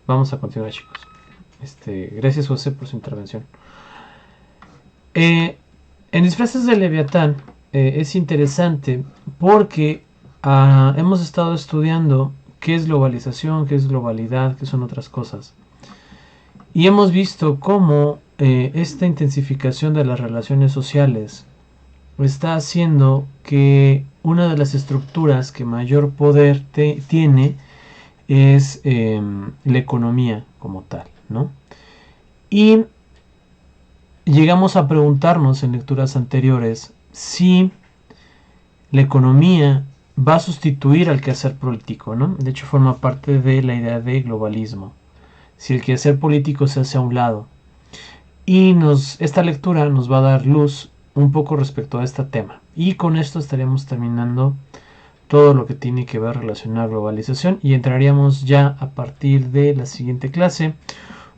vamos a continuar, chicos. Gracias, José, por su intervención. En Disfraces de Leviatán es interesante porque hemos estado estudiando qué es globalización, qué es globalidad, qué son otras cosas. Y hemos visto cómo esta intensificación de las relaciones sociales está haciendo que una de las estructuras que mayor poder tiene es la economía como tal, ¿no? Y llegamos a preguntarnos en lecturas anteriores si la economía va a sustituir al quehacer político, ¿no? De hecho, forma parte de la idea de globalismo. Si el quehacer político se hace a un lado. Y esta lectura nos va a dar luz un poco respecto a este tema. Y con esto estaríamos terminando todo lo que tiene que ver relacionado a globalización y entraríamos ya a partir de la siguiente clase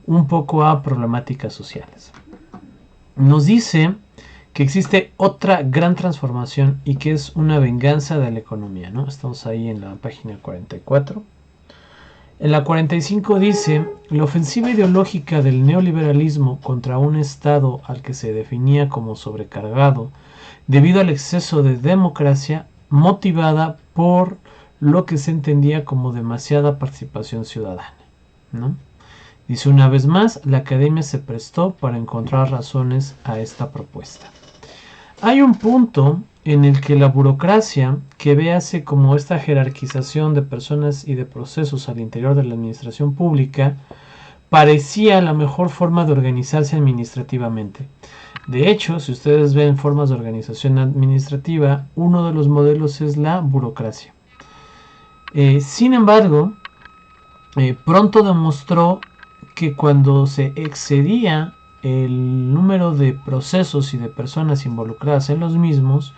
un poco a problemáticas sociales. Nos dice que existe otra gran transformación y que es una venganza de la economía, ¿no? Estamos ahí en la página 44. En la 45 dice, la ofensiva ideológica del neoliberalismo contra un Estado al que se definía como sobrecargado debido al exceso de democracia motivada por lo que se entendía como demasiada participación ciudadana, ¿no? Dice una vez más, la academia se prestó para encontrar razones a esta propuesta. Hay un punto en el que la burocracia, que véase como esta jerarquización de personas y de procesos al interior de la administración pública, parecía la mejor forma de organizarse administrativamente. De hecho, si ustedes ven formas de organización administrativa, uno de los modelos es la burocracia. Sin embargo, pronto demostró que cuando se excedía el número de procesos y de personas involucradas en los mismos,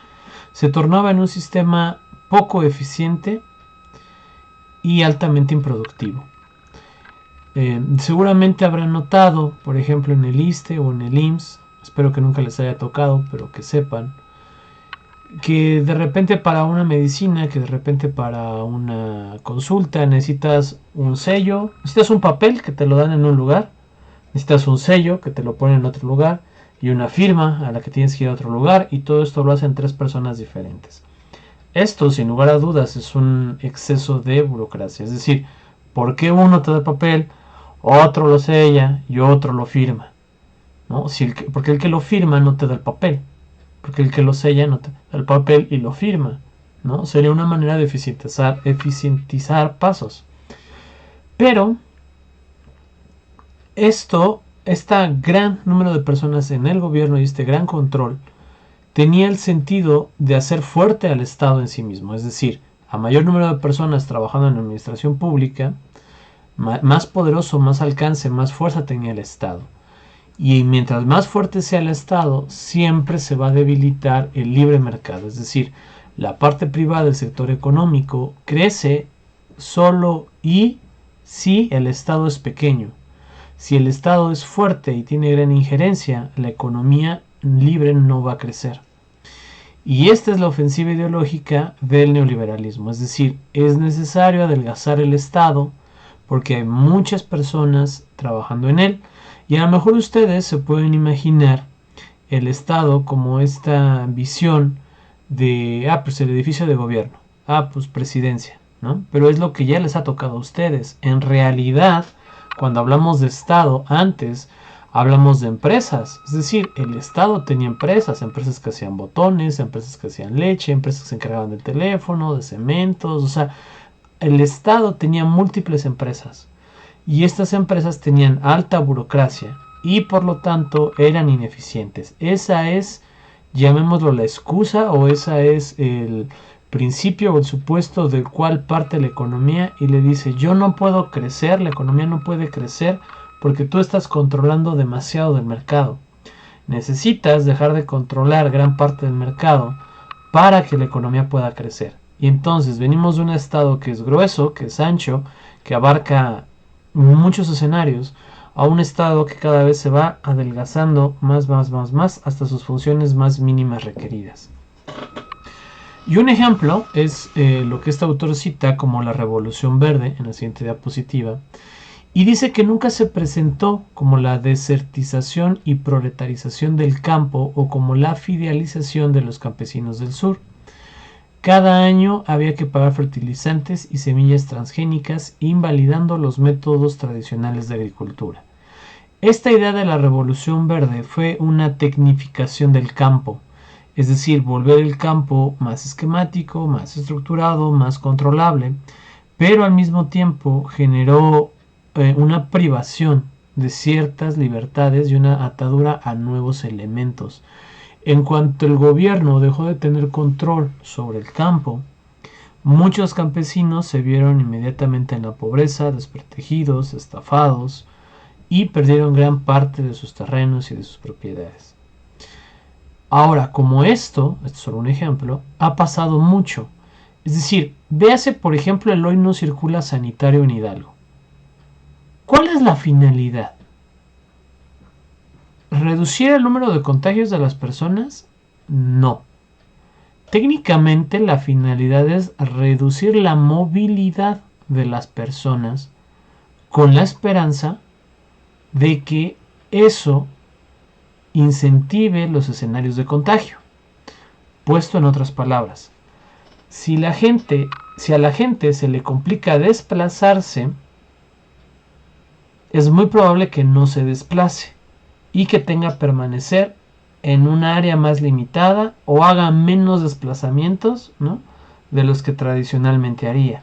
se tornaba en un sistema poco eficiente y altamente improductivo. Seguramente habrán notado, por ejemplo, en el ISSSTE o en el IMSS, espero que nunca les haya tocado, pero que sepan, que de repente para una medicina, que de repente para una consulta necesitas un sello, necesitas un papel que te lo dan en un lugar, necesitas un sello que te lo ponen en otro lugar y una firma a la que tienes que ir a otro lugar, y todo esto lo hacen 3 personas diferentes. Esto, sin lugar a dudas, es un exceso de burocracia. Es decir, ¿por qué uno te da el papel, otro lo sella y otro lo firma? ¿No? Porque el que lo firma no te da el papel, porque el que lo sella no te da el papel y lo firma, ¿no? Sería una manera de eficientizar pasos. Pero este gran número de personas en el gobierno y este gran control tenía el sentido de hacer fuerte al Estado en sí mismo. Es decir, a mayor número de personas trabajando en la administración pública, más poderoso, más alcance, más fuerza tenía el Estado. Y mientras más fuerte sea el Estado, siempre se va a debilitar el libre mercado. Es decir, la parte privada del sector económico crece solo y si el Estado es pequeño. Si el Estado es fuerte y tiene gran injerencia, la economía libre no va a crecer. Y esta es la ofensiva ideológica del neoliberalismo. Es decir, es necesario adelgazar el Estado porque hay muchas personas trabajando en él. Y a lo mejor ustedes se pueden imaginar el Estado como esta visión de, pues el edificio de gobierno, pues presidencia, ¿no? Pero es lo que ya les ha tocado a ustedes. En realidad, cuando hablamos de Estado, antes hablamos de empresas. Es decir, el Estado tenía empresas que hacían botones, empresas que hacían leche, empresas que se encargaban del teléfono, de cementos. O sea, el Estado tenía múltiples empresas. Y estas empresas tenían alta burocracia y por lo tanto eran ineficientes. Esa es, llamémoslo la excusa, o esa es el principio o el supuesto del cual parte la economía y le dice, yo no puedo crecer, la economía no puede crecer porque tú estás controlando demasiado del mercado. Necesitas dejar de controlar gran parte del mercado para que la economía pueda crecer. Y entonces venimos de un estado que es grueso, que es ancho, que abarca muchos escenarios, a un estado que cada vez se va adelgazando más hasta sus funciones más mínimas requeridas. Y un ejemplo es lo que este autor cita como la Revolución Verde en la siguiente diapositiva, Y dice que nunca se presentó como la desertización y proletarización del campo o como la fidelización de los campesinos del sur. Cada año había que pagar fertilizantes y semillas transgénicas, invalidando los métodos tradicionales de agricultura. Esta idea de la revolución verde fue una tecnificación del campo, es decir, volver el campo más esquemático, más estructurado, más controlable, pero al mismo tiempo generó una privación de ciertas libertades y una atadura a nuevos elementos. En cuanto el gobierno dejó de tener control sobre el campo, muchos campesinos se vieron inmediatamente en la pobreza, desprotegidos, estafados y perdieron gran parte de sus terrenos y de sus propiedades. Ahora, como esto es solo un ejemplo, ha pasado mucho. Es decir, véase por ejemplo el hoy no circula sanitario en Hidalgo. ¿Cuál es la finalidad? ¿Reducir el número de contagios de las personas? No. Técnicamente la finalidad es reducir la movilidad de las personas con la esperanza de que eso incentive los escenarios de contagio. Puesto en otras palabras, si a la gente se le complica desplazarse, es muy probable que no se desplace y que tenga que permanecer en un área más limitada o haga menos desplazamientos, ¿no?, de los que tradicionalmente haría.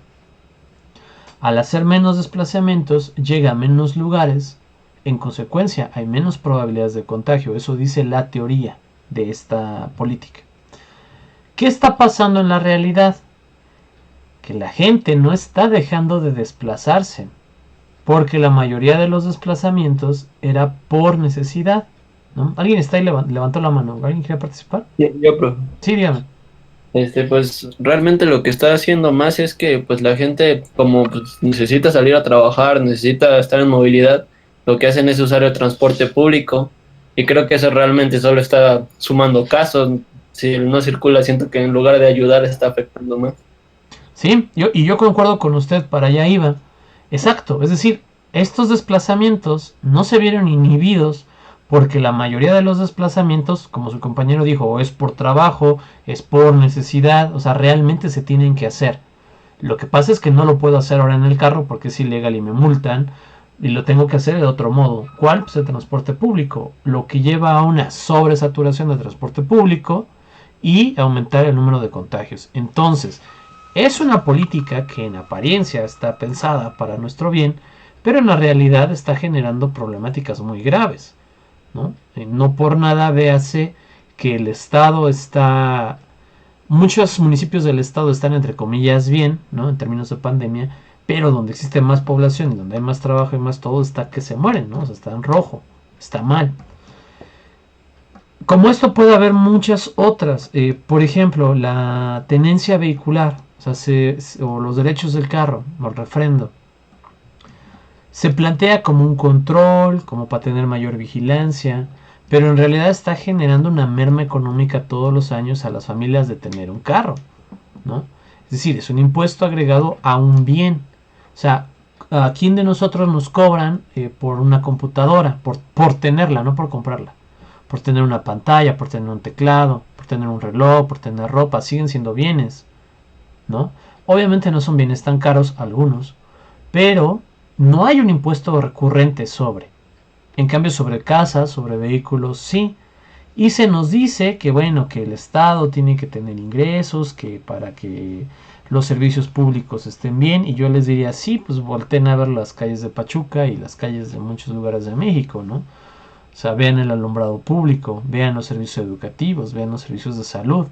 Al hacer menos desplazamientos, llega a menos lugares, en consecuencia hay menos probabilidades de contagio. Eso dice la teoría de esta política. ¿Qué está pasando en la realidad? Que la gente no está dejando de desplazarse, porque la mayoría de los desplazamientos era por necesidad, ¿no? ¿Alguien está ahí? Levantó la mano. ¿Alguien quiere participar? Yo, profe. Sí, dígame. Pues realmente lo que está haciendo más es que pues la gente como pues, necesita salir a trabajar, necesita estar en movilidad, lo que hacen es usar el transporte público y creo que eso realmente solo está sumando casos. Si no circula, siento que en lugar de ayudar está afectando más. Sí, yo concuerdo con usted, para allá iba. Exacto, es decir, estos desplazamientos no se vieron inhibidos porque la mayoría de los desplazamientos, como su compañero dijo, o es por trabajo, es por necesidad, o sea, realmente se tienen que hacer. Lo que pasa es que no lo puedo hacer ahora en el carro porque es ilegal y me multan, y lo tengo que hacer de otro modo. ¿Cuál? Pues el transporte público, lo que lleva a una sobresaturación de transporte público y aumentar el número de contagios. Entonces, es una política que en apariencia está pensada para nuestro bien, pero en la realidad está generando problemáticas muy graves, ¿no? No por nada véase que el Estado está... Muchos municipios del Estado están entre comillas bien, ¿no?, en términos de pandemia, pero donde existe más población y donde hay más trabajo y más todo está que se mueren, ¿no? O sea, está en rojo, está mal. Como esto puede haber muchas otras, por ejemplo, la tenencia vehicular, o sea, o los derechos del carro, o el refrendo, se plantea como un control, como para tener mayor vigilancia, pero en realidad está generando una merma económica todos los años a las familias de tener un carro, ¿no? Es decir, es un impuesto agregado a un bien. O sea, ¿a quién de nosotros nos cobran por una computadora? Por tenerla, no por comprarla. Por tener una pantalla, por tener un teclado, por tener un reloj, por tener ropa, siguen siendo bienes, ¿no? Obviamente no son bienes tan caros algunos, pero no hay un impuesto recurrente sobre. En cambio, sobre casas, sobre vehículos, sí. Y se nos dice que, bueno, que el Estado tiene que tener ingresos, que para que los servicios públicos estén bien. Y yo les diría, sí, pues volteen a ver las calles de Pachuca y las calles de muchos lugares de México, ¿no? O sea, vean el alumbrado público, vean los servicios educativos, vean los servicios de salud.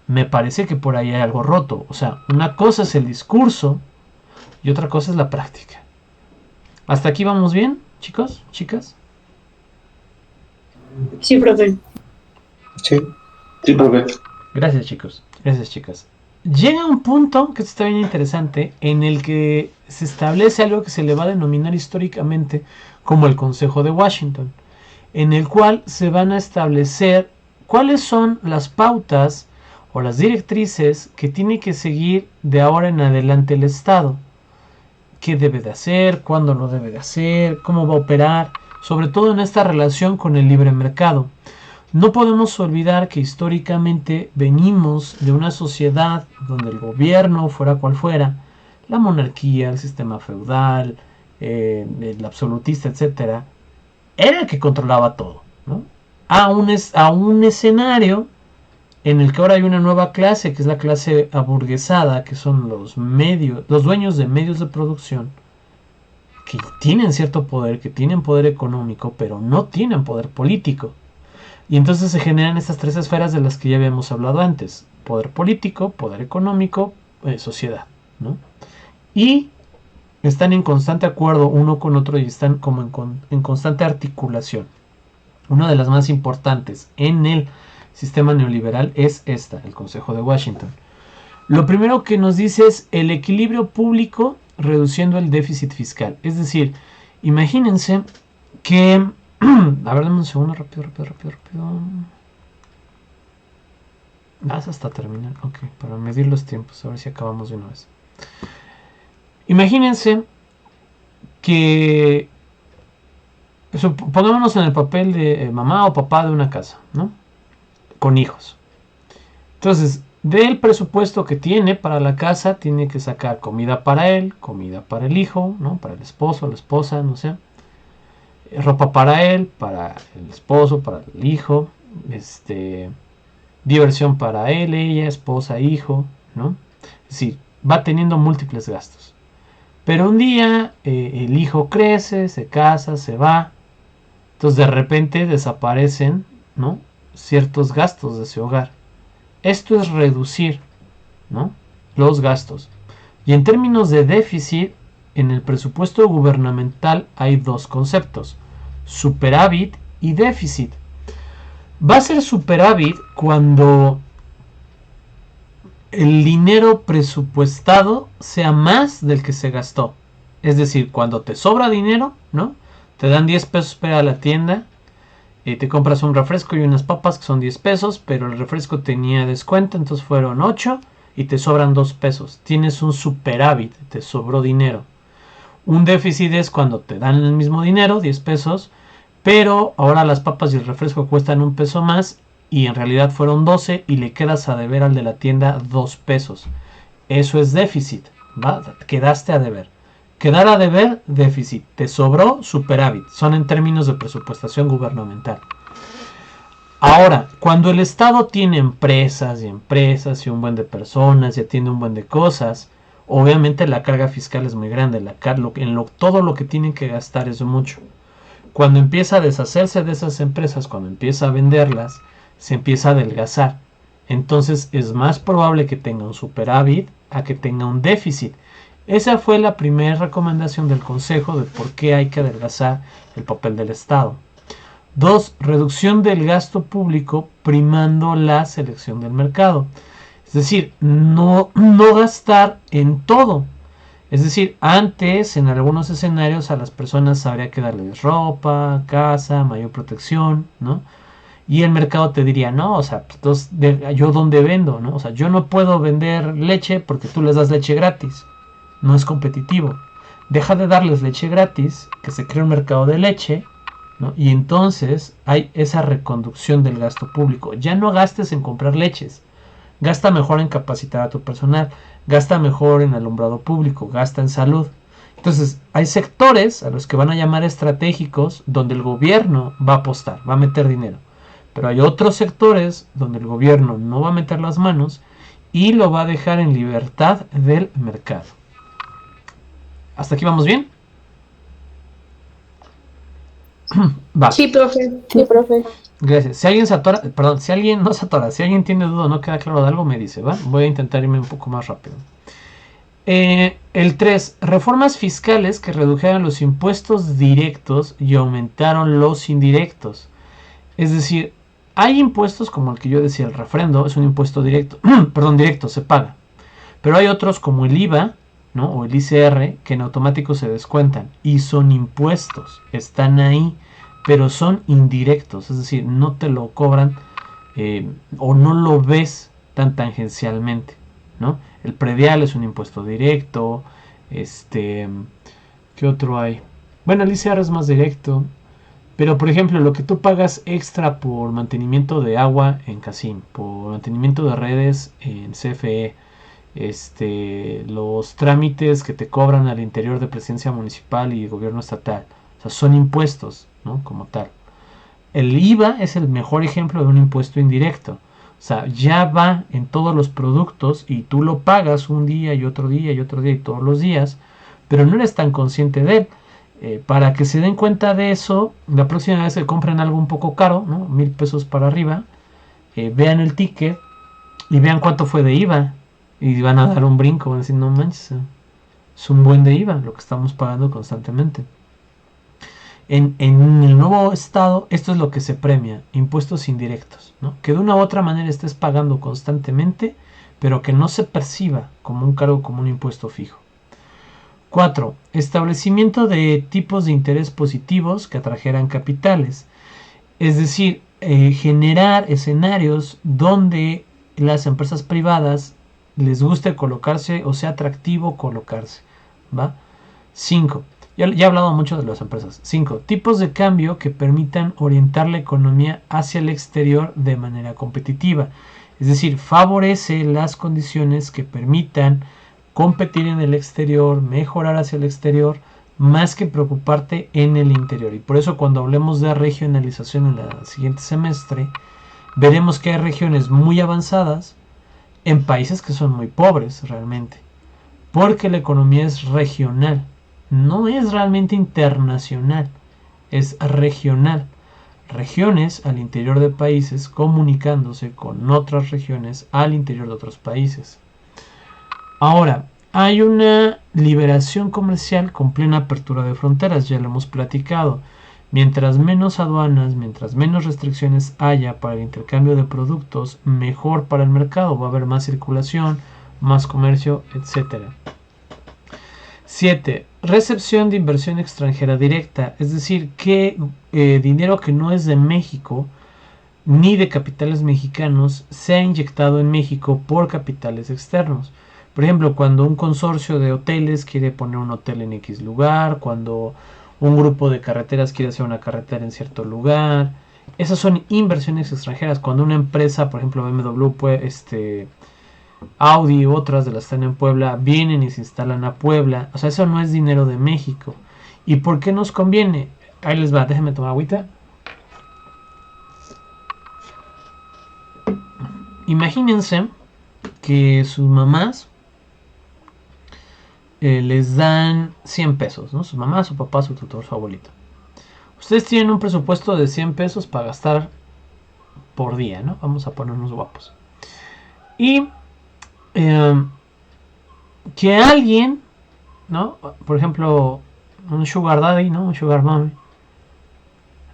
Me parece que por ahí hay algo roto. O sea, una cosa es el discurso y otra cosa es la práctica. ¿Hasta aquí vamos bien, chicos, chicas? Sí, profe. Sí, sí, profe. Gracias, chicos. Gracias, chicas. Llega un punto que está bien interesante en el que se establece algo que se le va a denominar históricamente como el Consejo de Washington, en el cual se van a establecer cuáles son las pautas o las directrices que tiene que seguir de ahora en adelante el Estado. qué debe de hacer, cuándo lo debe de hacer, cómo va a operar, sobre todo en esta relación con el libre mercado. No podemos olvidar que históricamente venimos de una sociedad donde el gobierno, fuera cual fuera, la monarquía, el sistema feudal, el absolutista, etcétera, era el que controlaba todo, ¿no? A un escenario en el que ahora hay una nueva clase, que es la clase aburguesada, que son los dueños de medios de producción, que tienen cierto poder, que tienen poder económico, pero no tienen poder político. Y entonces se generan estas tres esferas de las que ya habíamos hablado antes: poder político, poder económico, sociedad, ¿no? Y están en constante acuerdo uno con otro y están como en constante articulación. Una de las más importantes en el sistema neoliberal es esta, el Consejo de Washington. Lo primero que nos dice es el equilibrio público reduciendo el déficit fiscal. Es decir, imagínense que... A ver, dame un segundo, rápido. Vas hasta terminar. Ok, para medir los tiempos, a ver si acabamos de una vez. Imagínense que... Pongámonos en el papel de mamá o papá de una casa, ¿no? Con hijos. Entonces, del presupuesto que tiene para la casa, tiene que sacar comida para él, comida para el hijo, ¿no? Para el esposo, la esposa, no sé. Ropa para él, para el esposo, para el hijo. Diversión para él, ella, esposa, hijo, ¿no? Es decir, va teniendo múltiples gastos. Pero un día el hijo crece, se casa, se va. Entonces de repente desaparecen, ¿no?, ciertos gastos de ese hogar. Esto es reducir, ¿no?, los gastos. Y en términos de déficit, en el presupuesto gubernamental hay dos conceptos: superávit y déficit. Va a ser superávit cuando el dinero presupuestado sea más del que se gastó. Es decir, cuando te sobra dinero, ¿no?, te dan 10 pesos para ir a la tienda, te compras un refresco y unas papas que son 10 pesos, pero el refresco tenía descuento, entonces fueron 8 y te sobran 2 pesos. Tienes un superávit, te sobró dinero. Un déficit es cuando te dan el mismo dinero, 10 pesos, pero ahora las papas y el refresco cuestan 1 peso más y en realidad fueron 12 y le quedas a deber al de la tienda 2 pesos. Eso es déficit, ¿va? Quedaste a deber. Quedar a deber, déficit. Te sobró, superávit. Son en términos de presupuestación gubernamental. Ahora, cuando el Estado tiene empresas y un buen de personas y atiende un buen de cosas, obviamente la carga fiscal es muy grande. Todo lo que tienen que gastar es mucho. Cuando empieza a deshacerse de esas empresas, cuando empieza a venderlas, se empieza a adelgazar. Entonces es más probable que tenga un superávit a que tenga un déficit. Esa fue la primera recomendación del Consejo de por qué hay que adelgazar el papel del Estado. 2. Reducción del gasto público primando la selección del mercado. Es decir, no gastar en todo. Es decir, antes en algunos escenarios a las personas habría que darles ropa, casa, mayor protección, ¿no? Y el mercado te diría, no, o sea, yo dónde vendo, ¿no? O sea, yo no puedo vender leche porque tú les das leche gratis. No es competitivo. Deja de darles leche gratis, que se crea un mercado de leche, ¿no? Y entonces hay esa reconducción del gasto público. Ya no gastes en comprar leches. Gasta mejor en capacitar a tu personal. Gasta mejor en alumbrado público. Gasta en salud. Entonces, hay sectores a los que van a llamar estratégicos donde el gobierno va a apostar, va a meter dinero. Pero hay otros sectores donde el gobierno no va a meter las manos y lo va a dejar en libertad del mercado. ¿Hasta aquí vamos bien? Va. Sí, profe. Gracias. Si alguien se atora, perdón, si alguien no se atora, si alguien tiene duda o no queda claro de algo, me dice, ¿va? Voy a intentar irme un poco más rápido. El 3. Reformas fiscales que redujeran los impuestos directos y aumentaron los indirectos. Es decir, hay impuestos como el que yo decía, el refrendo, es un impuesto directo, directo, se paga. Pero hay otros como el IVA, ¿no?, o el ICR, que en automático se descuentan y son impuestos, están ahí, pero son indirectos, es decir, no te lo cobran o no lo ves tan tangencialmente, ¿no? El predial es un impuesto directo, ¿Qué otro hay? Bueno, el ICR es más directo. Pero, por ejemplo, lo que tú pagas extra por mantenimiento de agua en CACIM, por mantenimiento de redes en CFE, los trámites que te cobran al interior de presidencia municipal y gobierno estatal, o sea, son impuestos, ¿no? Como tal. El IVA es el mejor ejemplo de un impuesto indirecto. O sea, ya va en todos los productos y tú lo pagas un día y otro día y otro día y todos los días, pero no eres tan consciente de él. Para que se den cuenta de eso, la próxima vez que compren algo un poco caro, ¿no? 1,000 pesos para arriba, vean el ticket y vean cuánto fue de IVA. Y van a dar un brinco, van a decir, no manches, es un buen de IVA lo que estamos pagando constantemente. En el nuevo estado, esto es lo que se premia, impuestos indirectos, ¿no? Que de una u otra manera estés pagando constantemente, pero que no se perciba como un cargo, como un impuesto fijo. 4. Establecimiento de tipos de interés positivos que atrajeran capitales. Es decir, generar escenarios donde las empresas privadas les guste colocarse o sea atractivo colocarse. ¿Va? 5. Ya he hablado mucho de las empresas. 5. Tipos de cambio que permitan orientar la economía hacia el exterior de manera competitiva. Es decir, favorece las condiciones que permitan competir en el exterior, mejorar hacia el exterior, más que preocuparte en el interior. Y por eso cuando hablemos de regionalización en el siguiente semestre, veremos que hay regiones muy avanzadas en países que son muy pobres realmente. Porque la economía es regional. No es realmente internacional. Es regional. Regiones al interior de países comunicándose con otras regiones al interior de otros países. Ahora, hay una liberación comercial con plena apertura de fronteras, ya lo hemos platicado. Mientras menos aduanas, mientras menos restricciones haya para el intercambio de productos, mejor para el mercado. Va a haber más circulación, más comercio, etc. 7. Recepción de inversión extranjera directa, es decir, que dinero que no es de México ni de capitales mexicanos sea inyectado en México por capitales externos. Por ejemplo, cuando un consorcio de hoteles quiere poner un hotel en X lugar, cuando un grupo de carreteras quiere hacer una carretera en cierto lugar, esas son inversiones extranjeras. Cuando una empresa, por ejemplo BMW, Audi u otras de las que están en Puebla, vienen y se instalan a Puebla, o sea, eso no es dinero de México. ¿Y por qué nos conviene? Ahí les va, déjenme tomar agüita. Imagínense que sus mamás les dan 100 pesos, ¿no? Su mamá, su papá, su tutor, su abuelito. Ustedes tienen un presupuesto de 100 pesos para gastar por día, ¿no? Vamos a ponernos guapos. Y que alguien, ¿no? Por ejemplo, un sugar daddy, ¿no? Un sugar mommy,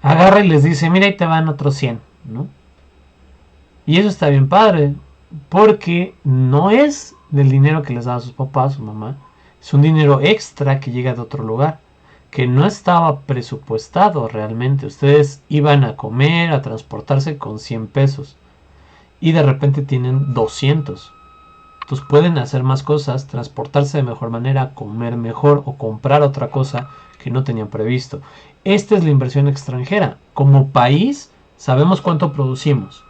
agarra y les dice, mira, ahí te van otros 100, ¿no? Y eso está bien padre, porque no es del dinero que les daba sus papás, su mamá, es un dinero extra que llega de otro lugar, que no estaba presupuestado realmente. Ustedes iban a comer, a transportarse con 100 pesos y de repente tienen 200. Entonces pueden hacer más cosas, transportarse de mejor manera, comer mejor o comprar otra cosa que no tenían previsto. Esta es la inversión extranjera. Como país sabemos cuánto producimos.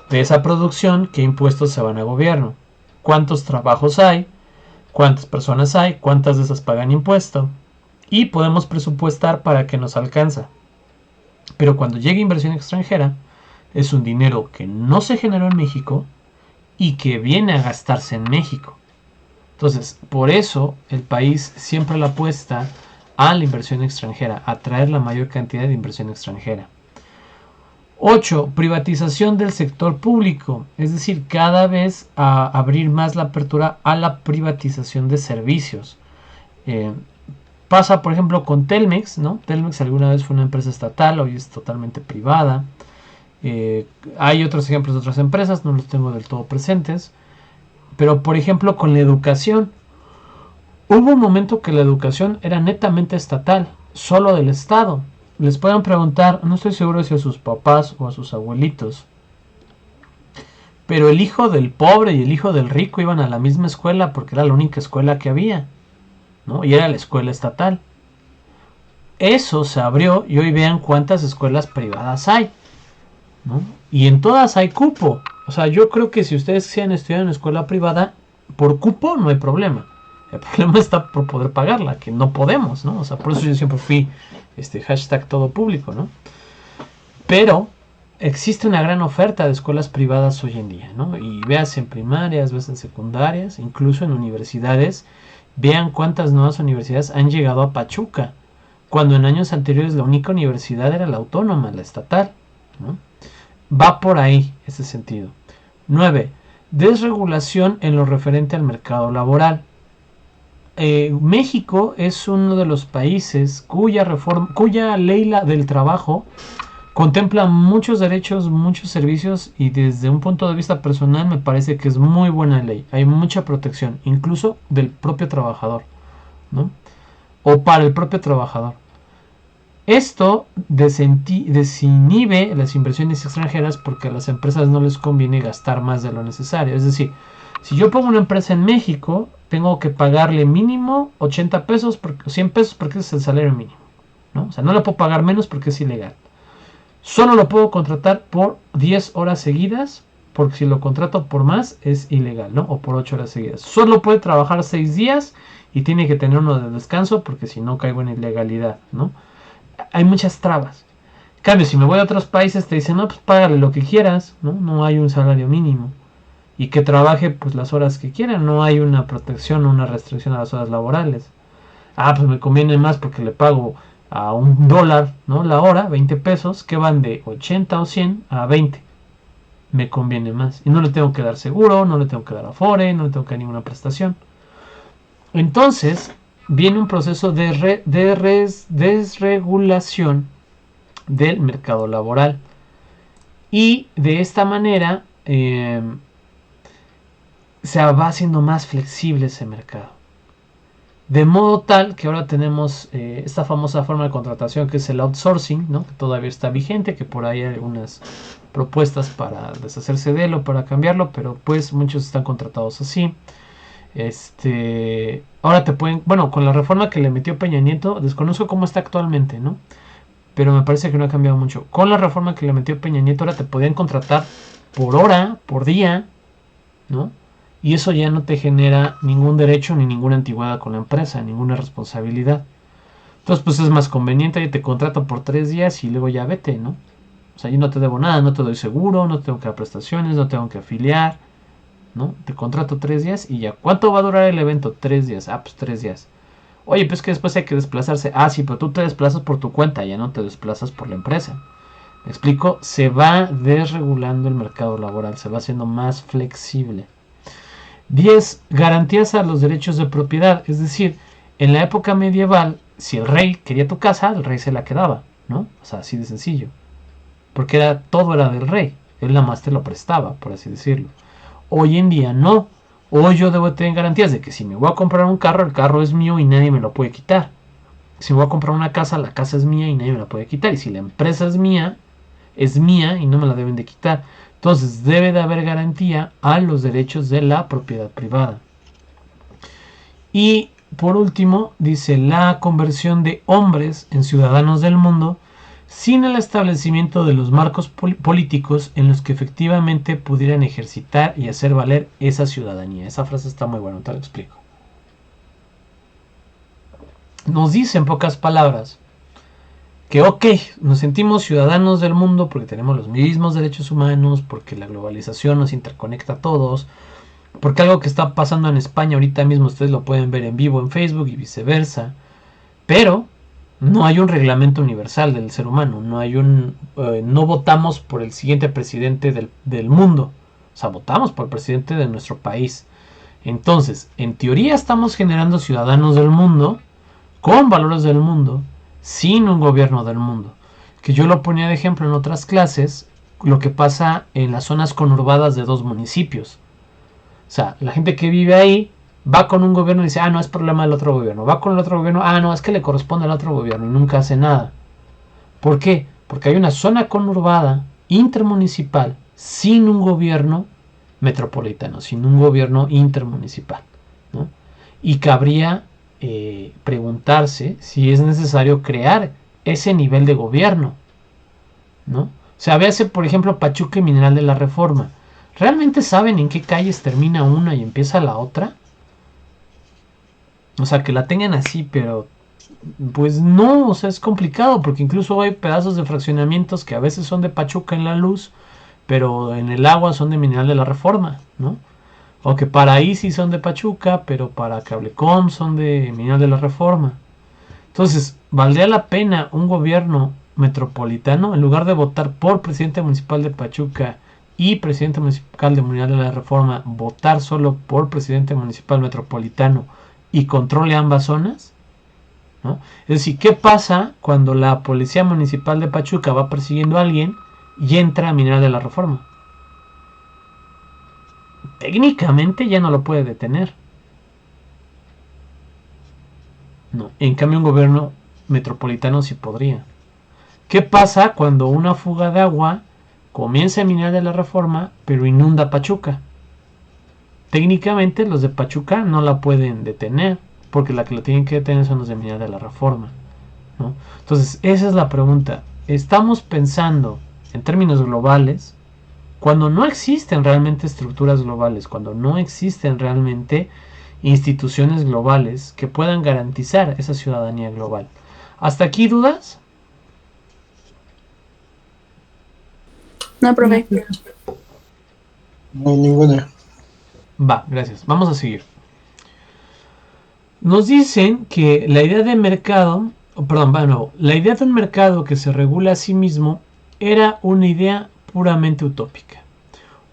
De esa producción, qué impuestos se van a gobierno, cuántos trabajos hay, cuántas personas hay, cuántas de esas pagan impuesto, y podemos presupuestar para qué nos alcanza. Pero cuando llega inversión extranjera, es un dinero que no se generó en México y que viene a gastarse en México. Entonces, por eso el país siempre le apuesta a la inversión extranjera, a traer la mayor cantidad de inversión extranjera. 8. Privatización del sector público, es decir, cada vez a abrir más la apertura a la privatización de servicios. Pasa, por ejemplo, con Telmex, ¿no? Telmex alguna vez fue una empresa estatal, hoy es totalmente privada. Hay otros ejemplos de otras empresas, no los tengo del todo presentes. Pero, por ejemplo, con la educación, hubo un momento que la educación era netamente estatal, solo del Estado. Les pueden preguntar, no estoy seguro si a sus papás o a sus abuelitos, pero el hijo del pobre y el hijo del rico iban a la misma escuela porque era la única escuela que había. ¿no? Y era la escuela estatal. Eso se abrió y hoy vean cuántas escuelas privadas hay, ¿no? Y en todas hay cupo. O sea, yo creo que si ustedes quisieran estudiar en una escuela privada, por cupo no hay problema. El problema está por poder pagarla, que no podemos, ¿no? O sea, por eso yo siempre fui hashtag todo público, ¿no? Pero existe una gran oferta de escuelas privadas hoy en día, ¿no? Y veas en primarias, veas en secundarias, incluso en universidades. Vean cuántas nuevas universidades han llegado a Pachuca, cuando en años anteriores la única universidad era la autónoma, la estatal, ¿no? Va por ahí ese sentido. 9. Desregulación en lo referente al mercado laboral. México es uno de los países cuya ley del trabajo contempla muchos derechos, muchos servicios, y desde un punto de vista personal me parece que es muy buena ley. Hay mucha protección, incluso del propio trabajador, ¿no? O para el propio trabajador. Esto desinhibe las inversiones extranjeras porque a las empresas no les conviene gastar más de lo necesario. Es decir, si yo pongo una empresa en México, tengo que pagarle mínimo 80 pesos, 100 pesos, porque ese es el salario mínimo, ¿no? O sea, no le puedo pagar menos porque es ilegal. Solo lo puedo contratar por 10 horas seguidas, porque si lo contrato por más es ilegal, ¿no? O por 8 horas seguidas. Solo puede trabajar 6 días y tiene que tener uno de descanso, porque si no caigo en ilegalidad, ¿no? Hay muchas trabas. En cambio, si me voy a otros países, te dicen, no, pues págale lo que quieras, ¿no? No hay un salario mínimo. Y que trabaje pues las horas que quiera, no hay una protección o una restricción a las horas laborales. Ah, pues me conviene más porque le pago a $1, ¿no? La hora, 20 pesos, que van de 80 o 100 a 20. Me conviene más. Y no le tengo que dar seguro, no le tengo que dar afore, no le tengo que dar ninguna prestación. Entonces, viene un proceso de desregulación del mercado laboral. Y de esta manera se va haciendo más flexible ese mercado. De modo tal que ahora tenemos esta famosa forma de contratación que es el outsourcing, ¿no? Que todavía está vigente, que por ahí hay algunas propuestas para deshacerse de él o para cambiarlo, pero pues muchos están contratados así. Ahora te pueden, bueno, con la reforma que le metió Peña Nieto, desconozco cómo está actualmente, ¿no? Pero me parece que no ha cambiado mucho. Con la reforma que le metió Peña Nieto, ahora te podían contratar por hora, por día, ¿no? Y eso ya no te genera ningún derecho ni ninguna antigüedad con la empresa, ninguna responsabilidad. Entonces, pues es más conveniente, y te contrato por 3 días y luego ya vete, ¿no? O sea, yo no te debo nada, no te doy seguro, no tengo que dar prestaciones, no tengo que afiliar, ¿no? Te contrato 3 días y ya. ¿Cuánto va a durar el evento? 3 días. Ah, pues 3 días. Oye, pues que después hay que desplazarse. Ah, sí, pero tú te desplazas por tu cuenta, ya no te desplazas por la empresa. ¿Me explico? Se va desregulando el mercado laboral, se va haciendo más flexible. 10. Garantías a los derechos de propiedad. Es decir, en la época medieval, si el rey quería tu casa, el rey se la quedaba, ¿no? O sea, así de sencillo. Porque todo era del rey. Él nada más te lo prestaba, por así decirlo. Hoy en día no. Hoy yo debo tener garantías de que si me voy a comprar un carro, el carro es mío y nadie me lo puede quitar. Si me voy a comprar una casa, la casa es mía y nadie me la puede quitar. Y si la empresa es mía y no me la deben de quitar. Entonces debe de haber garantía a los derechos de la propiedad privada. Y por último, dice la conversión de hombres en ciudadanos del mundo sin el establecimiento de los marcos políticos en los que efectivamente pudieran ejercitar y hacer valer esa ciudadanía. Esa frase está muy buena, te lo explico. Nos dice en pocas palabras que ok, nos sentimos ciudadanos del mundo porque tenemos los mismos derechos humanos, porque la globalización nos interconecta a todos, porque algo que está pasando en España ahorita mismo ustedes lo pueden ver en vivo en Facebook y viceversa, pero no hay un reglamento universal del ser humano, no votamos por el siguiente presidente del mundo, o sea, votamos por el presidente de nuestro país. Entonces, en teoría estamos generando ciudadanos del mundo, con valores del mundo, sin un gobierno del mundo. Que yo lo ponía de ejemplo en otras clases, lo que pasa en las zonas conurbadas de 2 municipios. O sea, la gente que vive ahí va con un gobierno y dice, ah, no, es problema del otro gobierno. Va con el otro gobierno, ah, no, es que le corresponde al otro gobierno y nunca hace nada. ¿Por qué? Porque hay una zona conurbada intermunicipal sin un gobierno metropolitano, sin un gobierno intermunicipal, ¿no? Y cabría preguntarse si es necesario crear ese nivel de gobierno, ¿no? O sea, véase, por ejemplo, Pachuca y Mineral de la Reforma. ¿Realmente saben en qué calles termina una y empieza la otra? O sea, que la tengan así, pero pues no, o sea, es complicado porque incluso hay pedazos de fraccionamientos que a veces son de Pachuca en la luz, pero en el agua son de Mineral de la Reforma, ¿no? O que para ahí sí son de Pachuca, pero para Cablecom son de Mineral de la Reforma. Entonces, ¿valdría la pena un gobierno metropolitano en lugar de votar por presidente municipal de Pachuca y presidente municipal de Mineral de la Reforma, votar solo por presidente municipal metropolitano y controle ambas zonas? ¿No? Es decir, ¿qué pasa cuando la policía municipal de Pachuca va persiguiendo a alguien y entra a Mineral de la Reforma? Técnicamente ya no lo puede detener. No. En cambio, un gobierno metropolitano sí podría. ¿Qué pasa cuando una fuga de agua comienza a Mineral de la Reforma, pero inunda Pachuca? Técnicamente los de Pachuca no la pueden detener, porque la que lo tienen que detener son los de Mineral de la Reforma, ¿no? Entonces, esa es la pregunta. ¿Estamos pensando en términos globales cuando no existen realmente estructuras globales, cuando no existen realmente instituciones globales que puedan garantizar esa ciudadanía global? ¿Hasta aquí dudas? No, profe. No, ninguna. Va, gracias. Vamos a seguir. Nos dicen que la idea de mercado, perdón, bueno, la idea de un mercado que se regula a sí mismo era una idea puramente utópica.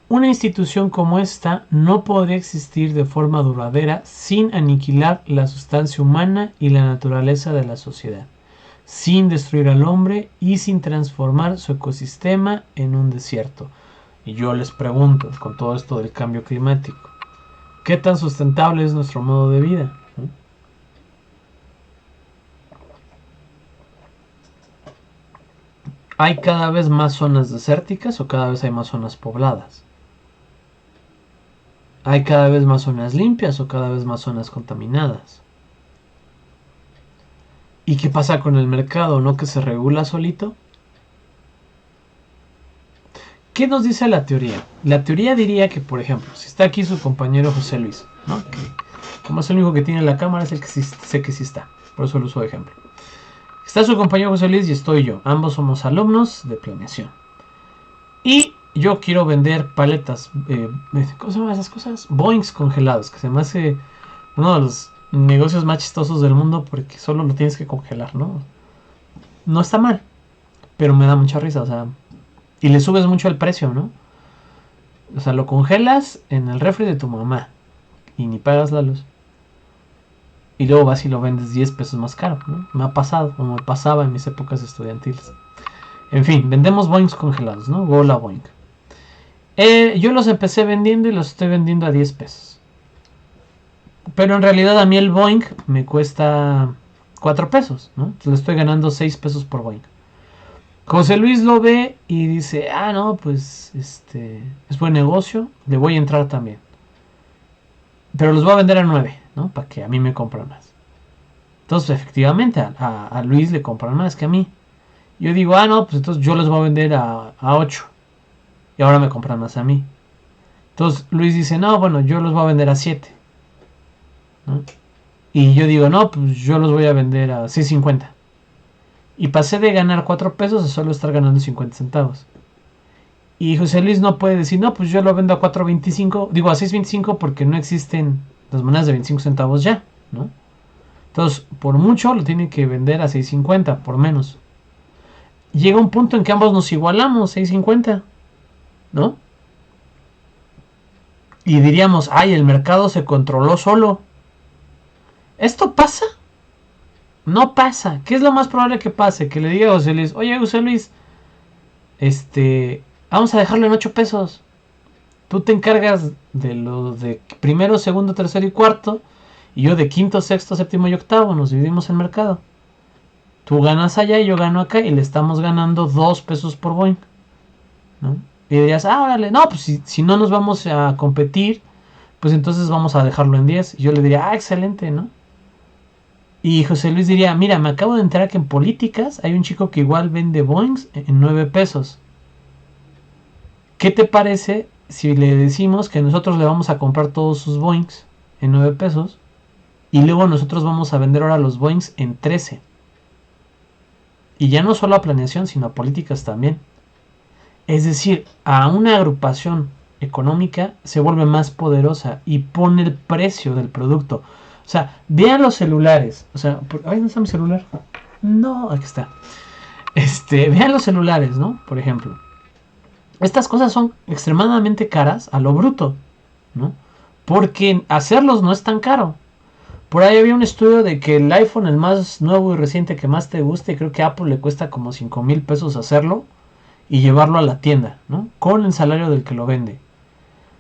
Una institución como esta no podría existir de forma duradera sin aniquilar la sustancia humana y la naturaleza de la sociedad, sin destruir al hombre y sin transformar su ecosistema en un desierto. Y yo les pregunto, con todo esto del cambio climático, ¿qué tan sustentable es nuestro modo de vida? ¿Hay cada vez más zonas desérticas o cada vez hay más zonas pobladas? ¿Hay cada vez más zonas limpias o cada vez más zonas contaminadas? ¿Y qué pasa con el mercado? ¿No que se regula solito? ¿Qué nos dice la teoría? La teoría diría que, por ejemplo, si está aquí su compañero José Luis, ¿no? Que como es el único que tiene la cámara, es el que sí, sé que sí está. Por eso lo uso de ejemplo. Está su compañero José Luis y estoy yo. Ambos somos alumnos de planeación. Y yo quiero vender paletas. ¿Cómo se llaman esas cosas? Boings congelados. Que se me hace uno de los negocios más chistosos del mundo porque solo lo tienes que congelar, ¿no? No está mal. Pero me da mucha risa, o sea. Y le subes mucho el precio, ¿no? O sea, lo congelas en el refri de tu mamá. Y ni pagas la luz. Y luego vas y lo vendes 10 pesos más caro, ¿no? Me ha pasado, como me pasaba en mis épocas estudiantiles. En fin, vendemos boings congelados, ¿no? Gola boing. Yo los empecé vendiendo y los estoy vendiendo a 10 pesos. Pero en realidad a mí el boing me cuesta 4 pesos, ¿no? Entonces le estoy ganando 6 pesos por boing. José Luis lo ve y dice, ah, no, pues es buen negocio, le voy a entrar también. Pero los voy a vender a 9, ¿no? Para que a mí me compren más. Entonces, efectivamente, a Luis le compran más que a mí. Yo digo, ah, no, pues entonces yo los voy a vender a 8. Y ahora me compran más a mí. Entonces Luis dice, no, bueno, yo los voy a vender a 7, ¿no? Y yo digo, no, pues yo los voy a vender a 6.50. Y pasé de ganar 4 pesos a solo estar ganando 50 centavos. Y José Luis no puede decir, no, pues yo lo vendo a 4.25, digo a 6.25 porque no existen las monedas de 25 centavos ya, ¿no? Entonces, por mucho lo tiene que vender a 6.50, por menos. Llega un punto en que ambos nos igualamos, 6.50, ¿no? Y diríamos, ay, el mercado se controló solo. ¿Esto pasa? No pasa. ¿Qué es lo más probable que pase? Que le diga a José Luis, oye, José Luis, vamos a dejarlo en 8 pesos. Tú te encargas de los de primero, segundo, tercero y cuarto. Y yo de quinto, sexto, séptimo y octavo. Nos dividimos el mercado. Tú ganas allá y yo gano acá. Y le estamos ganando 2 pesos por boing, ¿no? Y dirías, ah, órale. No, pues si no nos vamos a competir, pues entonces vamos a dejarlo en 10. Y yo le diría, ah, excelente, ¿no? Y José Luis diría, mira, me acabo de enterar que en políticas hay un chico que igual vende Boeings en 9 pesos. ¿Qué te parece si le decimos que nosotros le vamos a comprar todos sus Boeings en 9 pesos y luego nosotros vamos a vender ahora los Boeings en 13? Y ya no solo a planeación, sino a políticas también. Es decir, a una agrupación económica se vuelve más poderosa y pone el precio del producto. O sea, vean los celulares. O sea, ay, ¿dónde está mi celular? No, aquí está. Vean los celulares, ¿no? Por ejemplo. Estas cosas son extremadamente caras a lo bruto, ¿no? Porque hacerlos no es tan caro. Por ahí había un estudio de que el iPhone, el más nuevo y reciente que más te guste, creo que a Apple le cuesta como 5,000 pesos hacerlo y llevarlo a la tienda, ¿no? Con el salario del que lo vende.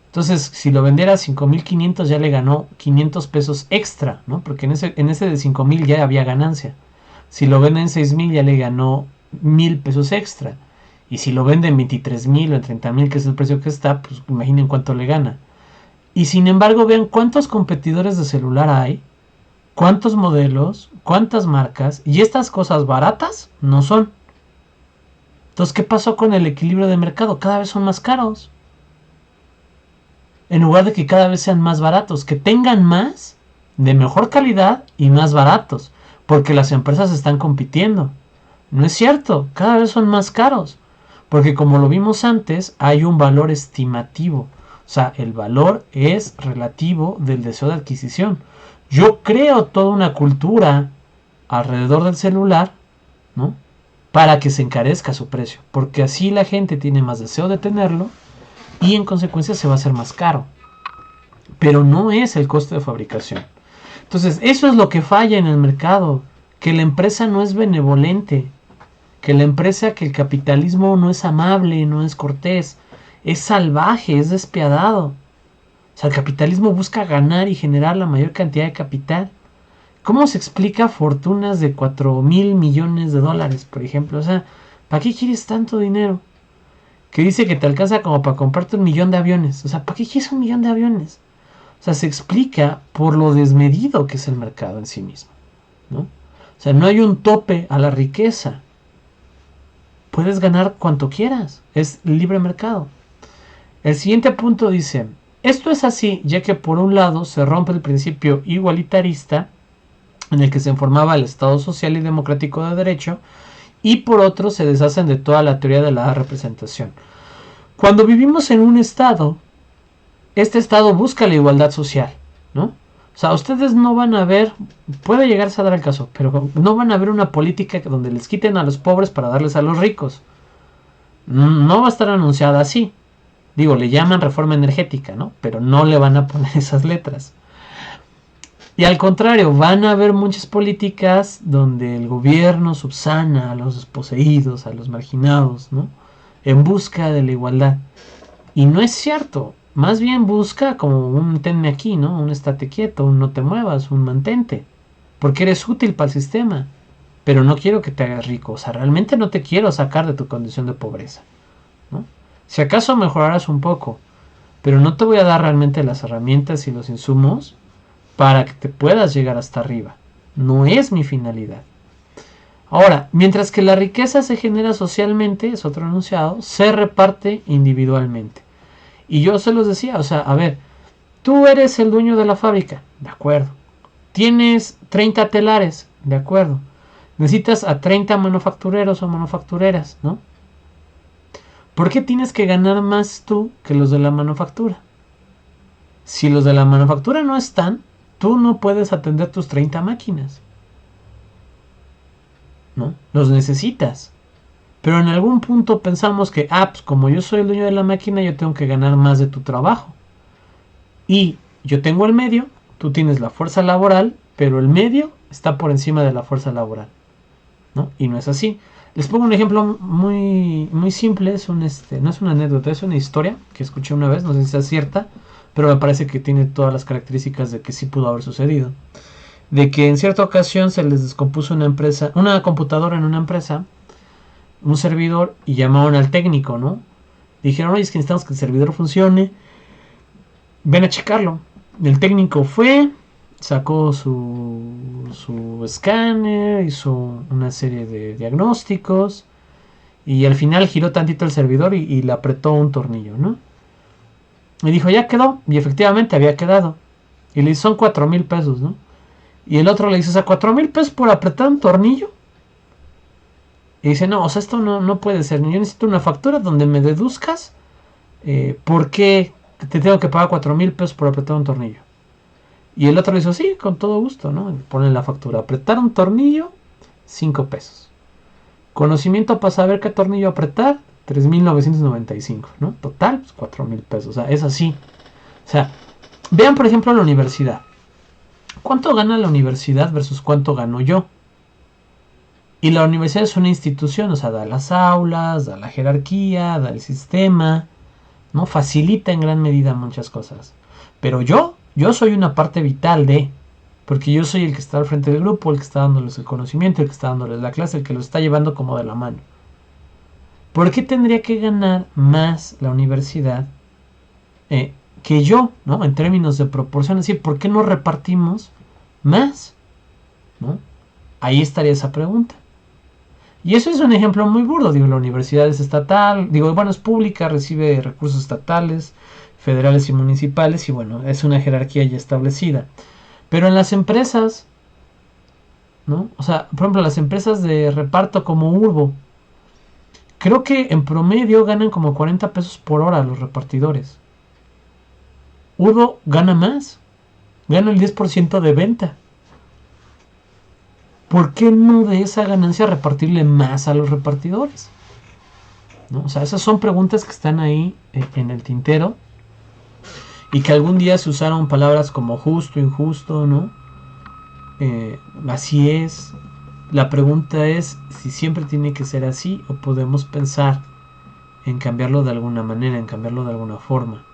Entonces, si lo vendiera a 5,500 ya le ganó 500 pesos extra, ¿no? Porque en ese de 5,000 ya había ganancia. Si lo vende en 6,000 ya le ganó 1,000 pesos extra. Y si lo vende en 23,000 o en 30,000, que es el precio que está, pues imaginen cuánto le gana. Y sin embargo, vean cuántos competidores de celular hay, cuántos modelos, cuántas marcas, y estas cosas baratas no son. Entonces, ¿qué pasó con el equilibrio de mercado? Cada vez son más caros. En lugar de que cada vez sean más baratos, que tengan más, de mejor calidad y más baratos, porque las empresas están compitiendo. No es cierto, cada vez son más caros, porque como lo vimos antes, hay un valor estimativo. O sea, el valor es relativo del deseo de adquisición. Yo creo toda una cultura alrededor del celular, ¿no? Para que se encarezca su precio, porque así la gente tiene más deseo de tenerlo y en consecuencia se va a hacer más caro. Pero no es el coste de fabricación. Entonces, eso es lo que falla en el mercado, que la empresa no es benevolente, que el capitalismo no es amable, no es cortés, es salvaje, es despiadado. O sea, el capitalismo busca ganar y generar la mayor cantidad de capital. ¿Cómo se explica fortunas de 4,000 millones de dólares, por ejemplo? O sea, ¿para qué quieres tanto dinero? Que dice que te alcanza como para comprarte 1,000,000 de aviones. O sea, ¿para qué quieres 1,000,000 de aviones? O sea, se explica por lo desmedido que es el mercado en sí mismo, ¿no? O sea, no hay un tope a la riqueza. Puedes ganar cuanto quieras. Es libre mercado. El siguiente punto dice, esto es así ya que por un lado se rompe el principio igualitarista en el que se formaba el Estado social y democrático de derecho, y por otro se deshacen de toda la teoría de la representación. Cuando vivimos en un Estado, este Estado busca la igualdad social, ¿no? O sea, ustedes no van a ver, puede llegarse a dar el caso, pero no van a ver una política donde les quiten a los pobres para darles a los ricos. No va a estar anunciada así. Digo, le llaman reforma energética, ¿no? Pero no le van a poner esas letras. Y al contrario, van a haber muchas políticas donde el gobierno subsana a los desposeídos, a los marginados, ¿no? En busca de la igualdad. Y no es cierto. Más bien busca como un tenme aquí, ¿no? Un estate quieto, un no te muevas, un mantente. Porque eres útil para el sistema. Pero no quiero que te hagas rico. O sea, realmente no te quiero sacar de tu condición de pobreza, ¿no? Si acaso mejorarás un poco. Pero no te voy a dar realmente las herramientas y los insumos para que te puedas llegar hasta arriba. No es mi finalidad. Ahora, mientras que la riqueza se genera socialmente, es otro enunciado, se reparte individualmente. Y yo se los decía, o sea, a ver, tú eres el dueño de la fábrica, de acuerdo. Tienes 30 telares, de acuerdo. Necesitas a 30 manufactureros o manufactureras, ¿no? ¿Por qué tienes que ganar más tú que los de la manufactura? Si los de la manufactura no están, tú no puedes atender tus 30 máquinas, ¿no? Los necesitas. Pero en algún punto pensamos que, pues como yo soy el dueño de la máquina, yo tengo que ganar más de tu trabajo. Y yo tengo el medio, tú tienes la fuerza laboral, pero el medio está por encima de la fuerza laboral, ¿no? Y no es así. Les pongo un ejemplo muy, muy simple, no es una anécdota, es una historia que escuché una vez, no sé si sea cierta, pero me parece que tiene todas las características de que sí pudo haber sucedido. De que en cierta ocasión se les descompuso una computadora en una empresa, un servidor, y llamaron al técnico, ¿no? Dijeron, oye, es que necesitamos que el servidor funcione, ven a checarlo. El técnico fue, sacó su escáner, hizo una serie de diagnósticos y al final giró tantito el servidor y le apretó un tornillo, ¿no? Y dijo, ya quedó. Y efectivamente había quedado. Y le dice, son 4,000 pesos, ¿no? Y el otro le dice, o sea, 4,000 pesos por apretar un tornillo. Y dice, no, o sea, esto no puede ser. Yo necesito una factura donde me deduzcas por qué te tengo que pagar 4,000 pesos por apretar un tornillo. Y el otro le dice, sí, con todo gusto, ¿no? Pone la factura. Apretar un tornillo, 5 pesos. Conocimiento para saber qué tornillo apretar, 3,995, ¿no? Total, pues 4,000 pesos. O sea, es así. O sea, vean por ejemplo la universidad. ¿Cuánto gana la universidad versus cuánto gano yo? Y la universidad es una institución, o sea, da las aulas, da la jerarquía, da el sistema, ¿no? Facilita en gran medida muchas cosas. Pero yo soy una parte vital de, porque yo soy el que está al frente del grupo, el que está dándoles el conocimiento, el que está dándoles la clase, el que lo está llevando como de la mano. ¿Por qué tendría que ganar más la universidad que yo, ¿no? En términos de proporción, es decir, ¿por qué no repartimos más? ¿No? Ahí estaría esa pregunta. Y eso es un ejemplo muy burdo. Digo, la universidad es estatal, digo, bueno, es pública, recibe recursos estatales, federales y municipales, y bueno, es una jerarquía ya establecida. Pero en las empresas, ¿no? O sea, por ejemplo, las empresas de reparto como Urbo, creo que en promedio ganan como 40 pesos por hora los repartidores. Urbo gana más, gana el 10% de venta. ¿Por qué no de esa ganancia repartirle más a los repartidores? ¿No? O sea, esas son preguntas que están ahí en el tintero y que algún día se usaron palabras como justo, injusto, ¿no? Así es. La pregunta es si siempre tiene que ser así o podemos pensar en cambiarlo de alguna manera, en cambiarlo de alguna forma,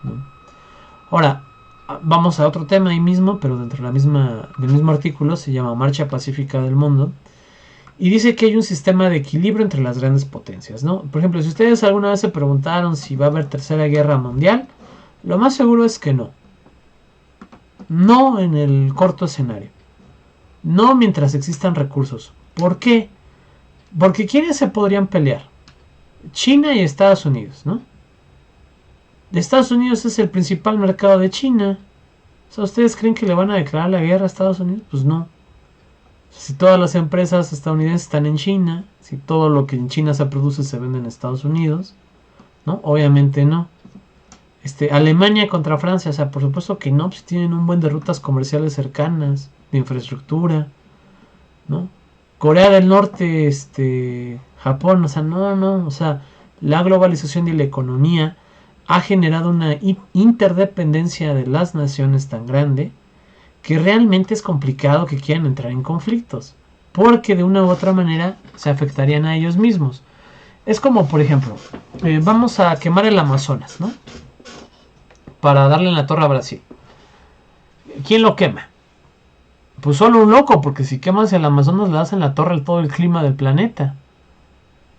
¿no? Ahora, vamos a otro tema ahí mismo, pero dentro de del mismo artículo, se llama Marcha Pacífica del Mundo, y dice que hay un sistema de equilibrio entre las grandes potencias, ¿no? Por ejemplo, si ustedes alguna vez se preguntaron si va a haber tercera guerra mundial, lo más seguro es que no. No en el corto escenario. No mientras existan recursos. ¿Por qué? Porque ¿quiénes se podrían pelear? China y Estados Unidos, ¿no? Estados Unidos es el principal mercado de China. O sea, ¿ustedes creen que le van a declarar la guerra a Estados Unidos? Pues no. Si todas las empresas estadounidenses están en China, si todo lo que en China se produce se vende en Estados Unidos, ¿no? Obviamente no. Alemania contra Francia, o sea, por supuesto que no, pues tienen un buen de rutas comerciales cercanas, de infraestructura, ¿no? Corea del Norte, Japón, o sea, no, o sea, la globalización de la economía ha generado una interdependencia de las naciones tan grande que realmente es complicado que quieran entrar en conflictos, porque de una u otra manera se afectarían a ellos mismos. Es como, por ejemplo, vamos a quemar el Amazonas, ¿no? Para darle en la torre a Brasil. ¿Quién lo quema? Pues solo un loco, porque si quemas el Amazonas le das en la torre todo el clima del planeta,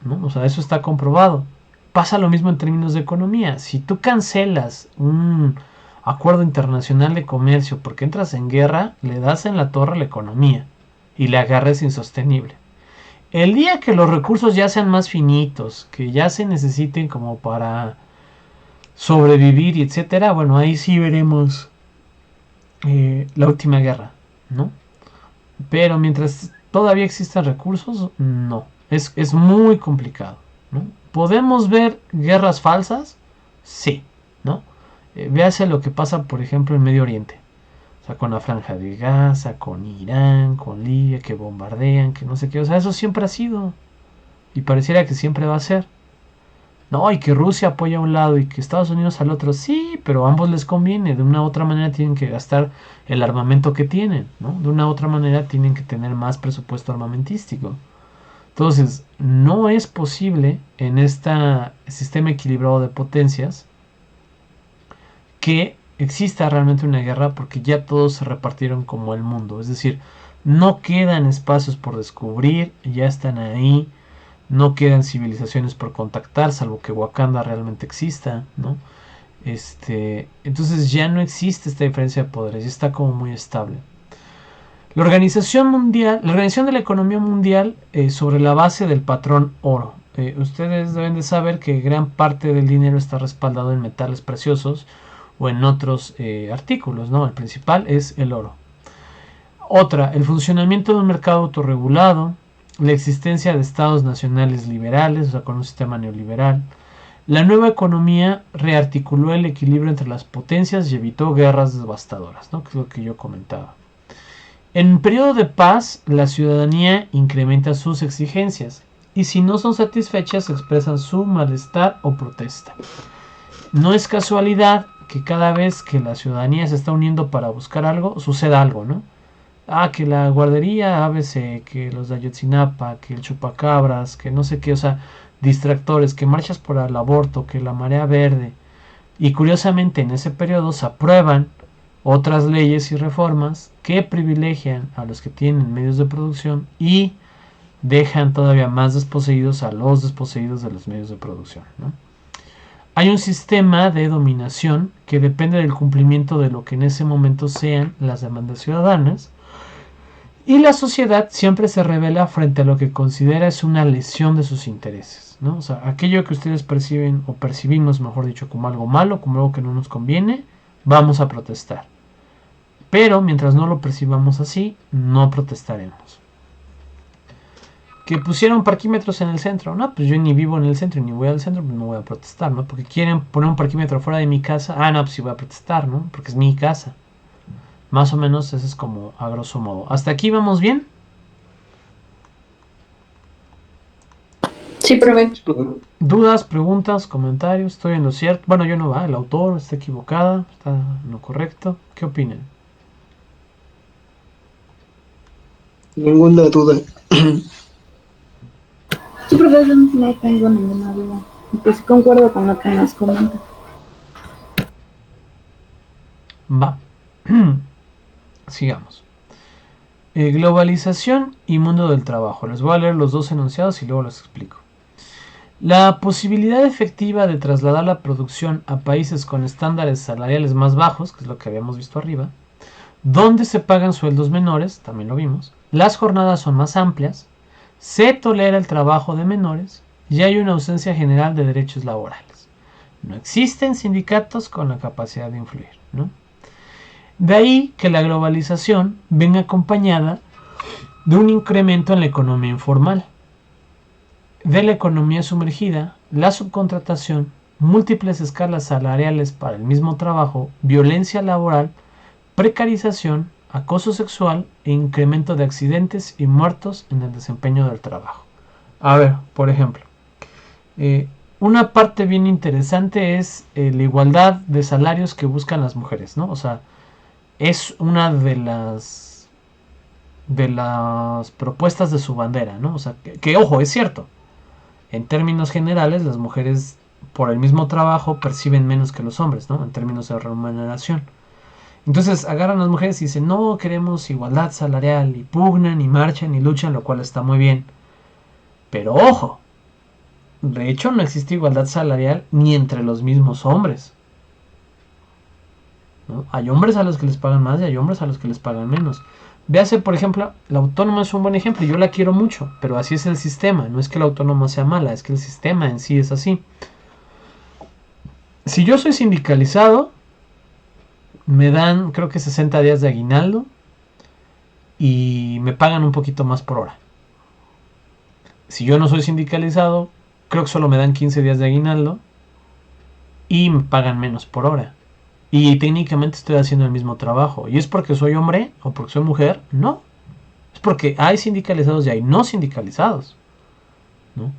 ¿no? O sea, eso está comprobado. Pasa lo mismo en términos de economía. Si tú cancelas un acuerdo internacional de comercio porque entras en guerra, le das en la torre a la economía y la guerra es insostenible. El día que los recursos ya sean más finitos, que ya se necesiten como para sobrevivir y etcétera, bueno, ahí sí veremos la última guerra, ¿no? Pero mientras todavía existan recursos, no. Es muy complicado, ¿no? ¿Podemos ver guerras falsas? Sí, ¿no? Véase lo que pasa, por ejemplo, en Medio Oriente. O sea, con la Franja de Gaza, con Irán, con Libia, que bombardean, que no sé qué. O sea, eso siempre ha sido. Y pareciera que siempre va a ser. No, y que Rusia apoya a un lado y que Estados Unidos al otro. Sí, pero a ambos les conviene. De una u otra manera tienen que gastar el armamento que tienen, ¿no? De una u otra manera tienen que tener más presupuesto armamentístico. Entonces, no es posible en este sistema equilibrado de potencias que exista realmente una guerra porque ya todos se repartieron como el mundo. Es decir, no quedan espacios por descubrir, ya están ahí. No quedan civilizaciones por contactar, salvo que Wakanda realmente exista, ¿no? Entonces ya no existe esta diferencia de poderes, ya está como muy estable. La Organización de la Economía Mundial sobre la base del patrón oro. Ustedes deben de saber que gran parte del dinero está respaldado en metales preciosos o en otros artículos, ¿no? El principal es el oro. Otra, el funcionamiento de un mercado autorregulado, la existencia de estados nacionales liberales, o sea, con un sistema neoliberal. La nueva economía rearticuló el equilibrio entre las potencias y evitó guerras devastadoras, ¿no? Que es lo que yo comentaba. En periodo de paz, la ciudadanía incrementa sus exigencias y si no son satisfechas expresan su malestar o protesta. No es casualidad que cada vez que la ciudadanía se está uniendo para buscar algo, suceda algo, ¿no? Que la guardería ABC, que los de Ayotzinapa, que el chupacabras, que no sé qué, o sea, distractores, que marchas por el aborto, que la marea verde. Y curiosamente en ese periodo se aprueban otras leyes y reformas que privilegian a los que tienen medios de producción y dejan todavía más desposeídos a los desposeídos de los medios de producción, ¿no? Hay un sistema de dominación que depende del cumplimiento de lo que en ese momento sean las demandas ciudadanas y la sociedad siempre se revela frente a lo que considera es una lesión de sus intereses, ¿no? O sea, aquello que ustedes perciben o percibimos, mejor dicho, como algo malo, como algo que no nos conviene, vamos a protestar. Pero mientras no lo percibamos así, no protestaremos. Que pusieron parquímetros en el centro, no, pues yo ni vivo en el centro ni voy al centro, pues no voy a protestar, ¿no? Porque quieren poner un parquímetro fuera de mi casa, no, pues sí voy a protestar, ¿no? Porque es mi casa. Más o menos eso es como a grosso modo. ¿Hasta aquí vamos bien? Sí, profe. ¿Dudas, preguntas, comentarios? ¿Estoy en lo cierto? Bueno, yo no va, el autor está equivocada, está en lo correcto. ¿Qué opinan? Ninguna duda. Sí, profe, yo no tengo ninguna duda. Pues concuerdo con lo que nos comenta. Va. Sigamos. Globalización y mundo del trabajo. Les voy a leer los dos enunciados y luego los explico. La posibilidad efectiva de trasladar la producción a países con estándares salariales más bajos, que es lo que habíamos visto arriba, donde se pagan sueldos menores, también lo vimos, las jornadas son más amplias, se tolera el trabajo de menores y hay una ausencia general de derechos laborales. No existen sindicatos con la capacidad de influir, ¿no? De ahí que la globalización venga acompañada de un incremento en la economía informal, de la economía sumergida, la subcontratación, múltiples escalas salariales para el mismo trabajo, violencia laboral, precarización, acoso sexual e incremento de accidentes y muertos en el desempeño del trabajo. A ver, por ejemplo, una parte bien interesante es la igualdad de salarios que buscan las mujeres, ¿no? O sea, es una de las propuestas de su bandera, ¿no? O sea, que ojo, es cierto. En términos generales, las mujeres por el mismo trabajo perciben menos que los hombres, ¿no? En términos de remuneración. Entonces agarran a las mujeres y dicen, no, queremos igualdad salarial, y pugnan, y marchan, y luchan, lo cual está muy bien. Pero ojo, de hecho no existe igualdad salarial ni entre los mismos hombres, ¿no? Hay hombres a los que les pagan más y hay hombres a los que les pagan menos. Véase, por ejemplo, la autónoma es un buen ejemplo, y yo la quiero mucho, pero así es el sistema. No es que la autónoma sea mala, es que el sistema en sí es así. Si yo soy sindicalizado, me dan creo que 60 días de aguinaldo y me pagan un poquito más por hora. Si yo no soy sindicalizado, creo que solo me dan 15 días de aguinaldo y me pagan menos por hora. Y técnicamente estoy haciendo el mismo trabajo. ¿Y es porque soy hombre o porque soy mujer? No. Es porque hay sindicalizados y hay no sindicalizados, ¿no?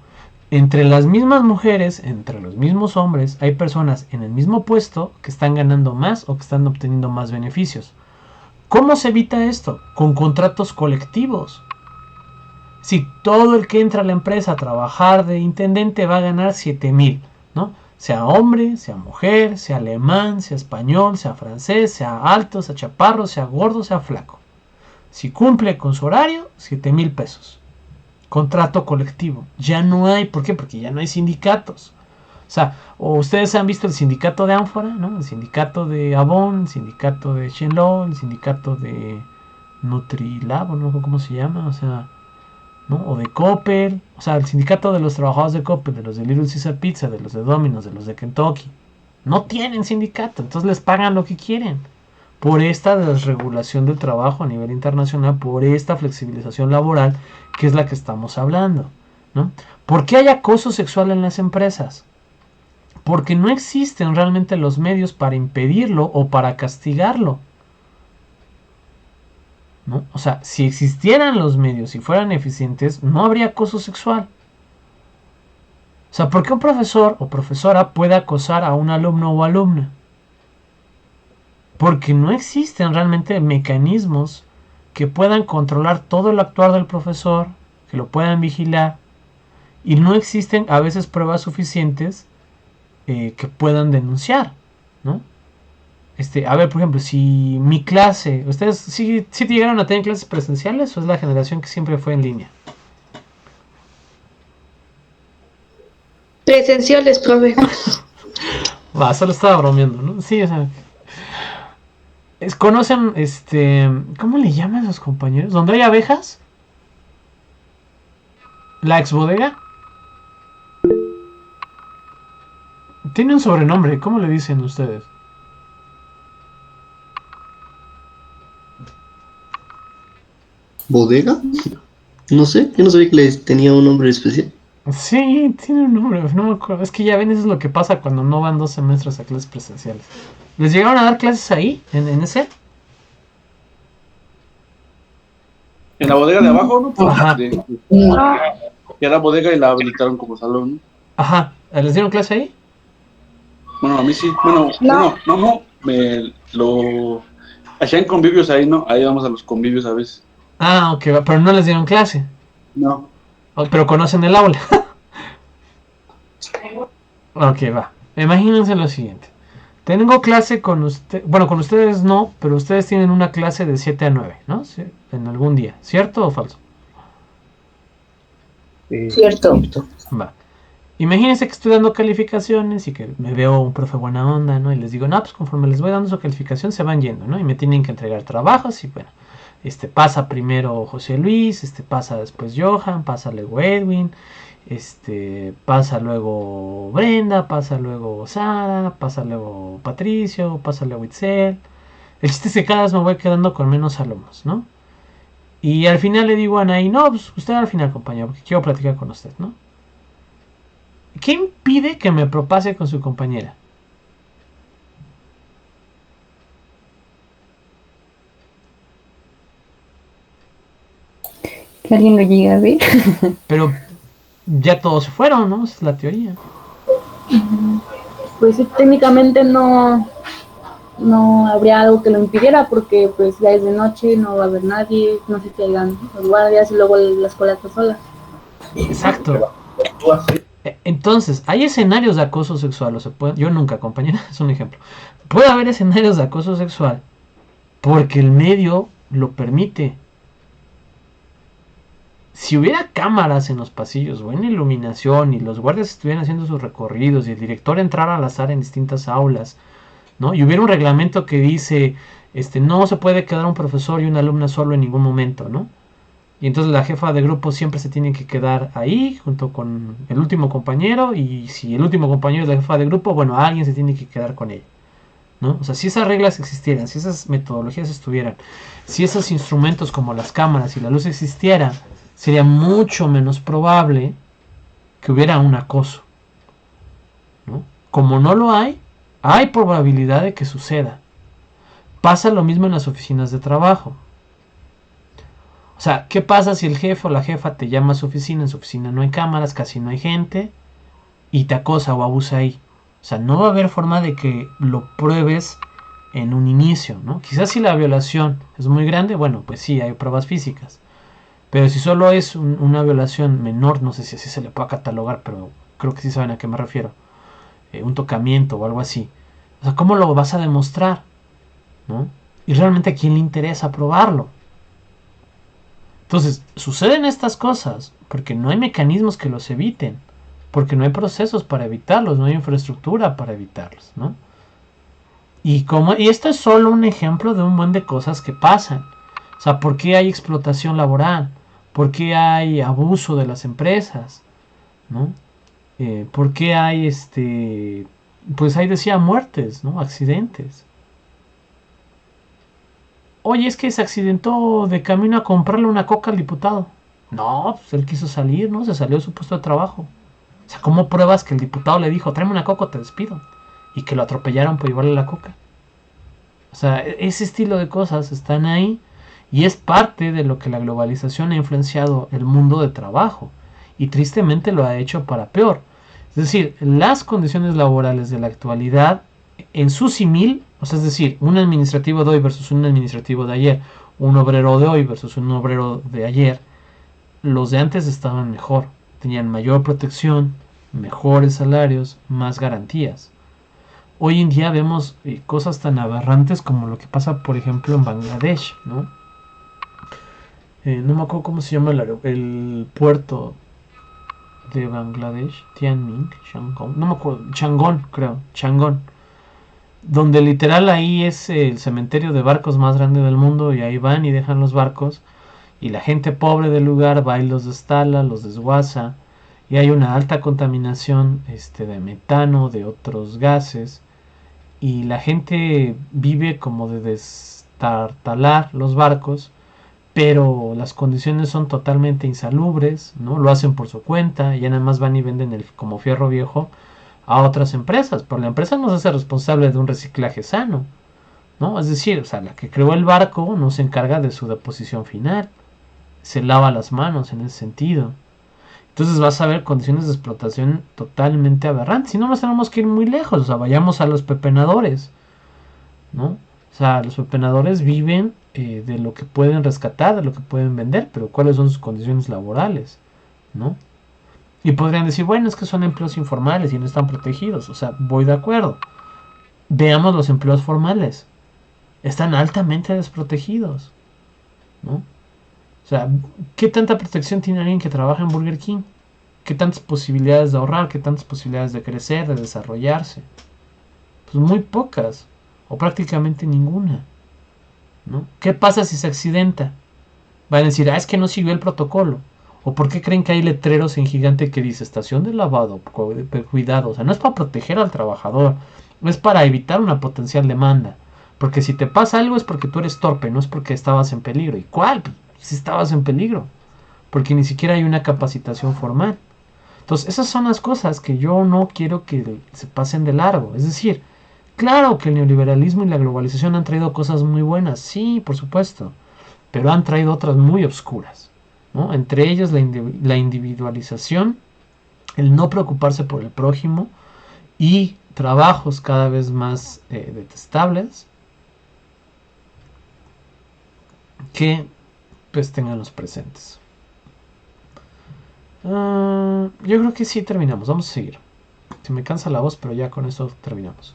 Entre las mismas mujeres, entre los mismos hombres, hay personas en el mismo puesto que están ganando más o que están obteniendo más beneficios. ¿Cómo se evita esto? Con contratos colectivos. Si todo el que entra a la empresa a trabajar de intendente va a ganar 7,000, ¿no? Sea hombre, sea mujer, sea alemán, sea español, sea francés, sea alto, sea chaparro, sea gordo, sea flaco. Si cumple con su horario, 7,000 pesos. Contrato colectivo. Ya no hay, ¿por qué? Porque ya no hay sindicatos. O sea, o ustedes han visto el sindicato de Ánfora, ¿no? El sindicato de Avon, el sindicato de Shenlong, el sindicato de Nutrilab, no sé cómo se llama, o sea, ¿no? O de Coppel, o sea, el sindicato de los trabajadores de Coppel, de los de Little Caesar Pizza, de los de Domino's, de los de Kentucky. No tienen sindicato, entonces les pagan lo que quieren. Por esta desregulación del trabajo a nivel internacional, por esta flexibilización laboral, que es la que estamos hablando, ¿no? ¿Por qué hay acoso sexual en las empresas? Porque no existen realmente los medios para impedirlo o para castigarlo, ¿no? O sea, si existieran los medios y fueran eficientes, no habría acoso sexual. O sea, ¿por qué un profesor o profesora puede acosar a un alumno o alumna? Porque no existen realmente mecanismos que puedan controlar todo el actuar del profesor, que lo puedan vigilar, y no existen a veces pruebas suficientes que puedan denunciar, ¿no? A ver, por ejemplo, si mi clase, ¿ustedes sí te llegaron a tener clases presenciales o es la generación que siempre fue en línea? Presenciales, profe. Va, solo estaba bromeando, ¿no? Sí, o sea, ¿conocen, cómo le llaman a sus compañeros? ¿Donde hay abejas? ¿La ex bodega? Tiene un sobrenombre, ¿cómo le dicen ustedes? ¿Bodega? No sé, yo no sabía que les tenía un nombre especial. Sí, tiene un nombre, no me acuerdo. Es que ya ven, eso es lo que pasa cuando no van 2 semestres a clases presenciales. ¿Les llegaron a dar clases ahí, en ese? En la bodega de abajo, ¿no? Pues, Ajá. ya la bodega y la habilitaron como salón, ¿no? Ajá, ¿les dieron clase ahí? Bueno, a mí sí. Bueno, no, me lo hacían convivios ahí, ¿no? Ahí vamos a los convivios a veces. Ah, ok, pero no les dieron clase. No. Pero conocen el aula. Ok, va. Imagínense lo siguiente. Tengo clase con usted, bueno, con ustedes no, pero ustedes tienen una clase de 7 a 9, ¿no? Sí, en algún día, ¿cierto o falso? Cierto. Va. Imagínense que estoy dando calificaciones y que me veo un profe buena onda, ¿no? Y les digo, no, pues conforme les voy dando su calificación se van yendo, ¿no? Y me tienen que entregar trabajos y bueno, pasa primero José Luis, pasa después Johan, pasa luego Edwin, pasa luego Brenda, pasa luego Sara, pasa luego Patricio, pasa luego Itzel. El chiste es que cada vez me voy quedando con menos alumnos, ¿no? Y al final le digo a Anaí, no, pues usted al final, compañero, porque quiero platicar con usted, ¿no? ¿Qué impide que me propase con su compañera? Que alguien lo llegue a ver. Pero ya todos se fueron, ¿no? Esa es la teoría. Pues sí, técnicamente no habría algo que lo impidiera porque pues ya es de noche, no va a haber nadie, no sé qué hagan los guardias y luego la escuela está sola. Exacto. Entonces, hay escenarios de acoso sexual, yo nunca, compañera, es un ejemplo. Puede haber escenarios de acoso sexual porque el medio lo permite. Si hubiera cámaras en los pasillos, buena iluminación y los guardias estuvieran haciendo sus recorridos y el director entrara al azar en distintas aulas, ¿no? Y hubiera un reglamento que dice, no se puede quedar un profesor y una alumna solo en ningún momento, ¿no? Y entonces la jefa de grupo siempre se tiene que quedar ahí junto con el último compañero y si el último compañero es la jefa de grupo, bueno, alguien se tiene que quedar con ella, ¿no? O sea, si esas reglas existieran, si esas metodologías estuvieran, si esos instrumentos como las cámaras y la luz existieran, sería mucho menos probable que hubiera un acoso, ¿no? Como no lo hay probabilidad de que suceda. Pasa lo mismo en las oficinas de trabajo. O sea, ¿qué pasa si el jefe o la jefa te llama a su oficina? En su oficina no hay cámaras, casi no hay gente y te acosa o abusa ahí. O sea, no va a haber forma de que lo pruebes en un inicio, ¿no? Quizás si la violación es muy grande, bueno, pues sí, hay pruebas físicas. Pero si solo es una violación menor, no sé si así se le puede catalogar, pero creo que sí saben a qué me refiero. Un tocamiento o algo así. O sea, ¿cómo lo vas a demostrar? ¿No? Y realmente a quién le interesa probarlo. Entonces, suceden estas cosas porque no hay mecanismos que los eviten. porque no hay procesos para evitarlos, no hay infraestructura para evitarlos, ¿no? Y esto es solo un ejemplo de un buen de cosas que pasan. O sea, ¿por qué hay explotación laboral? ¿Por qué hay abuso de las empresas? ¿No? ¿Por qué hay pues ahí decía muertes, ¿no? Accidentes. Oye, es que se accidentó de camino a comprarle una coca al diputado. No, pues él quiso salir, ¿no? Se salió de su puesto de trabajo. O sea, ¿cómo pruebas que el diputado le dijo, tráeme una coca o te despido? Y que lo atropellaron por llevarle la coca. O sea, ese estilo de cosas están ahí y es parte de lo que la globalización ha influenciado el mundo de trabajo. Y tristemente lo ha hecho para peor. Es decir, las condiciones laborales de la actualidad en su símil, o sea, es decir, un administrativo de hoy versus un administrativo de ayer, un obrero de hoy versus un obrero de ayer, los de antes estaban mejor, tenían mayor protección, mejores salarios, más garantías. Hoy en día vemos cosas tan aberrantes como lo que pasa, por ejemplo, en Bangladesh, ¿no? No me acuerdo cómo se llama el puerto de Bangladesh, Tianmin, Yangon, no me acuerdo, Changón, creo, Changón, donde literal ahí es el cementerio de barcos más grande del mundo y ahí van y dejan los barcos y la gente pobre del lugar va y los destala, los desguaza y hay una alta contaminación de metano, de otros gases y la gente vive como de destartalar los barcos, pero las condiciones son totalmente insalubres, ¿no? Lo hacen por su cuenta, y ya nada más van y venden como fierro viejo a otras empresas, pero la empresa no se hace responsable de un reciclaje sano, ¿no? Es decir, o sea, la que creó el barco no se encarga de su deposición final, se lava las manos en ese sentido. Entonces vas a ver condiciones de explotación totalmente aberrantes. Y no nos tenemos que ir muy lejos, o sea, vayamos a los pepenadores, ¿no? O sea, los pepenadores viven de lo que pueden rescatar, de lo que pueden vender, pero ¿cuáles son sus condiciones laborales? ¿No? Y podrían decir, bueno, es que son empleos informales y no están protegidos. O sea, voy de acuerdo. Veamos los empleos formales. Están altamente desprotegidos, ¿no? O sea, ¿qué tanta protección tiene alguien que trabaja en Burger King? ¿Qué tantas posibilidades de ahorrar? ¿Qué tantas posibilidades de crecer, de desarrollarse? Pues muy pocas, o prácticamente ninguna, ¿no? ¿Qué pasa si se accidenta? Van a decir, es que no siguió el protocolo. ¿O por qué creen que hay letreros en gigante que dice estación de lavado, cuidado? O sea, no es para proteger al trabajador, es para evitar una potencial demanda. Porque si te pasa algo es porque tú eres torpe, no es porque estabas en peligro. ¿Y cuál? Si estabas en peligro. Porque ni siquiera hay una capacitación formal. Entonces, esas son las cosas que yo no quiero que se pasen de largo. Es decir, claro que el neoliberalismo y la globalización han traído cosas muy buenas, sí, por supuesto, pero han traído otras muy oscuras, ¿no? Entre ellas la individualización, el no preocuparse por el prójimo y trabajos cada vez más detestables que pues tengan los presentes. Yo creo que sí terminamos, vamos a seguir. Se me cansa la voz, pero ya con esto terminamos.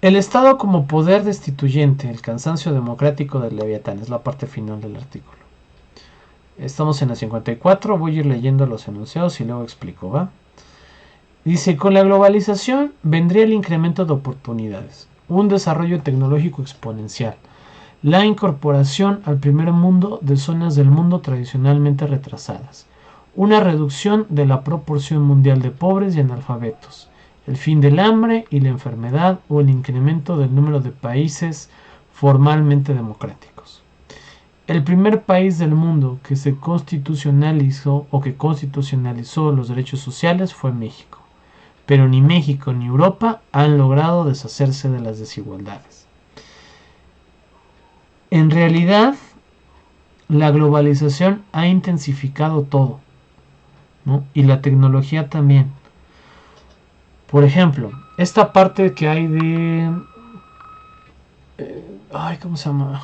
El Estado como poder destituyente, el cansancio democrático del Leviatán, es la parte final del artículo. Estamos en la 54, voy a ir leyendo los enunciados y luego explico, ¿va? Dice, con la globalización vendría el incremento de oportunidades, un desarrollo tecnológico exponencial, la incorporación al primer mundo de zonas del mundo tradicionalmente retrasadas, una reducción de la proporción mundial de pobres y analfabetos, el fin del hambre y la enfermedad o el incremento del número de países formalmente democráticos. El primer país del mundo que se constitucionalizó o que constitucionalizó los derechos sociales fue México, pero ni México ni Europa han logrado deshacerse de las desigualdades. En realidad, la globalización ha intensificado todo, ¿no? Y la tecnología también. Por ejemplo, esta parte que hay de... ¿cómo se llama?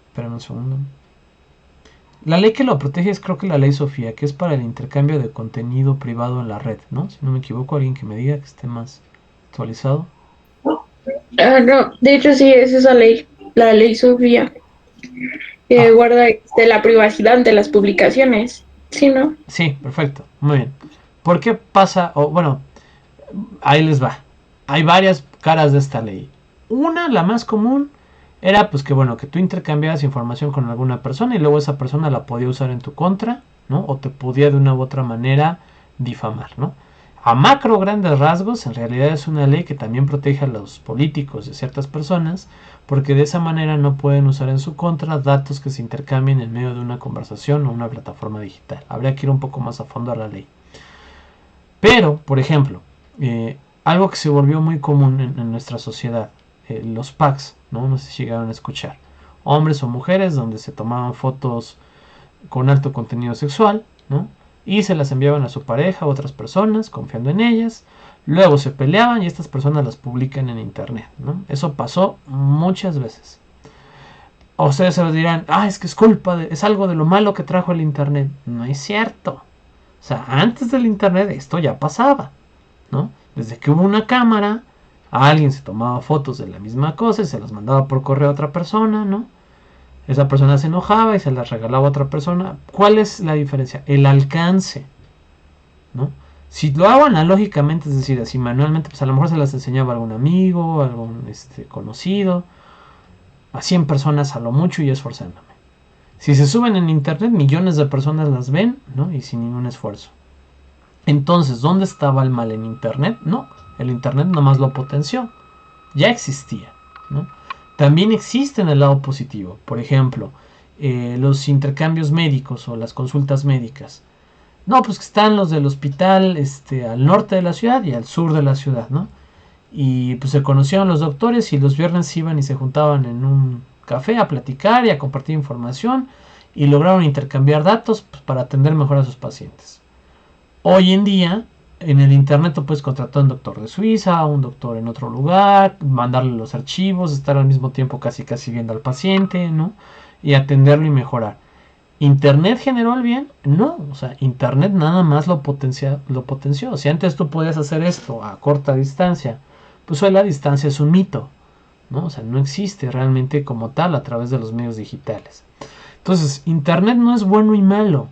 Espérame un segundo. La ley que lo protege es creo que la ley Sofía, que es para el intercambio de contenido privado en la red, ¿no? Si no me equivoco, alguien que me diga que esté más actualizado. No, de hecho sí, es esa ley, la ley Sofía, que guarda la privacidad de las publicaciones, ¿sí, no? Sí, perfecto, muy bien. ¿Por qué pasa? O bueno, ahí les va. Hay varias caras de esta ley. Una, la más común, era pues que bueno, que tú intercambiabas información con alguna persona y luego esa persona la podía usar en tu contra, ¿no? O te podía de una u otra manera difamar, ¿no? A macro grandes rasgos, en realidad es una ley que también protege a los políticos de ciertas personas, porque de esa manera no pueden usar en su contra datos que se intercambien en medio de una conversación o una plataforma digital. Habría que ir un poco más a fondo a la ley. Pero, por ejemplo, algo que se volvió muy común en nuestra sociedad, los packs, ¿no? sé si llegaron a escuchar. Hombres o mujeres donde se tomaban fotos con alto contenido sexual, ¿no? Y se las enviaban a su pareja o otras personas, confiando en ellas. Luego se peleaban y estas personas las publican en internet, ¿no? Eso pasó muchas veces. A ustedes se los dirán, es que es algo de lo malo que trajo el internet. No es cierto. O sea, antes del internet esto ya pasaba, ¿no? Desde que hubo una cámara, alguien se tomaba fotos de la misma cosa y se las mandaba por correo a otra persona, ¿no? Esa persona se enojaba y se las regalaba a otra persona. ¿Cuál es la diferencia? El alcance, ¿no? Si lo hago analógicamente, es decir, así manualmente, pues a lo mejor se las enseñaba a algún amigo, a algún conocido, a 100 personas a lo mucho y esforzándome. Si se suben en internet, millones de personas las ven, ¿no? Y sin ningún esfuerzo. Entonces, ¿dónde estaba el mal en internet? No, el internet nomás lo potenció. Ya existía, ¿no? También existe en el lado positivo. Por ejemplo, los intercambios médicos o las consultas médicas. No, pues que están los del hospital al norte de la ciudad y al sur de la ciudad, ¿no? Y pues se conocieron los doctores y los viernes iban y se juntaban en un café a platicar y a compartir información y lograron intercambiar datos pues, para atender mejor a sus pacientes. Hoy en día, en el internet tú puedes contratar a un doctor de Suiza, a un doctor en otro lugar, mandarle los archivos, estar al mismo tiempo casi viendo al paciente, ¿no? Y atenderlo y mejorar. ¿Internet generó el bien? No, o sea, Internet nada más lo potenció. Si antes tú podías hacer esto a corta distancia, pues hoy la distancia es un mito, ¿no? O sea, no existe realmente como tal a través de los medios digitales. Entonces, Internet no es bueno y malo.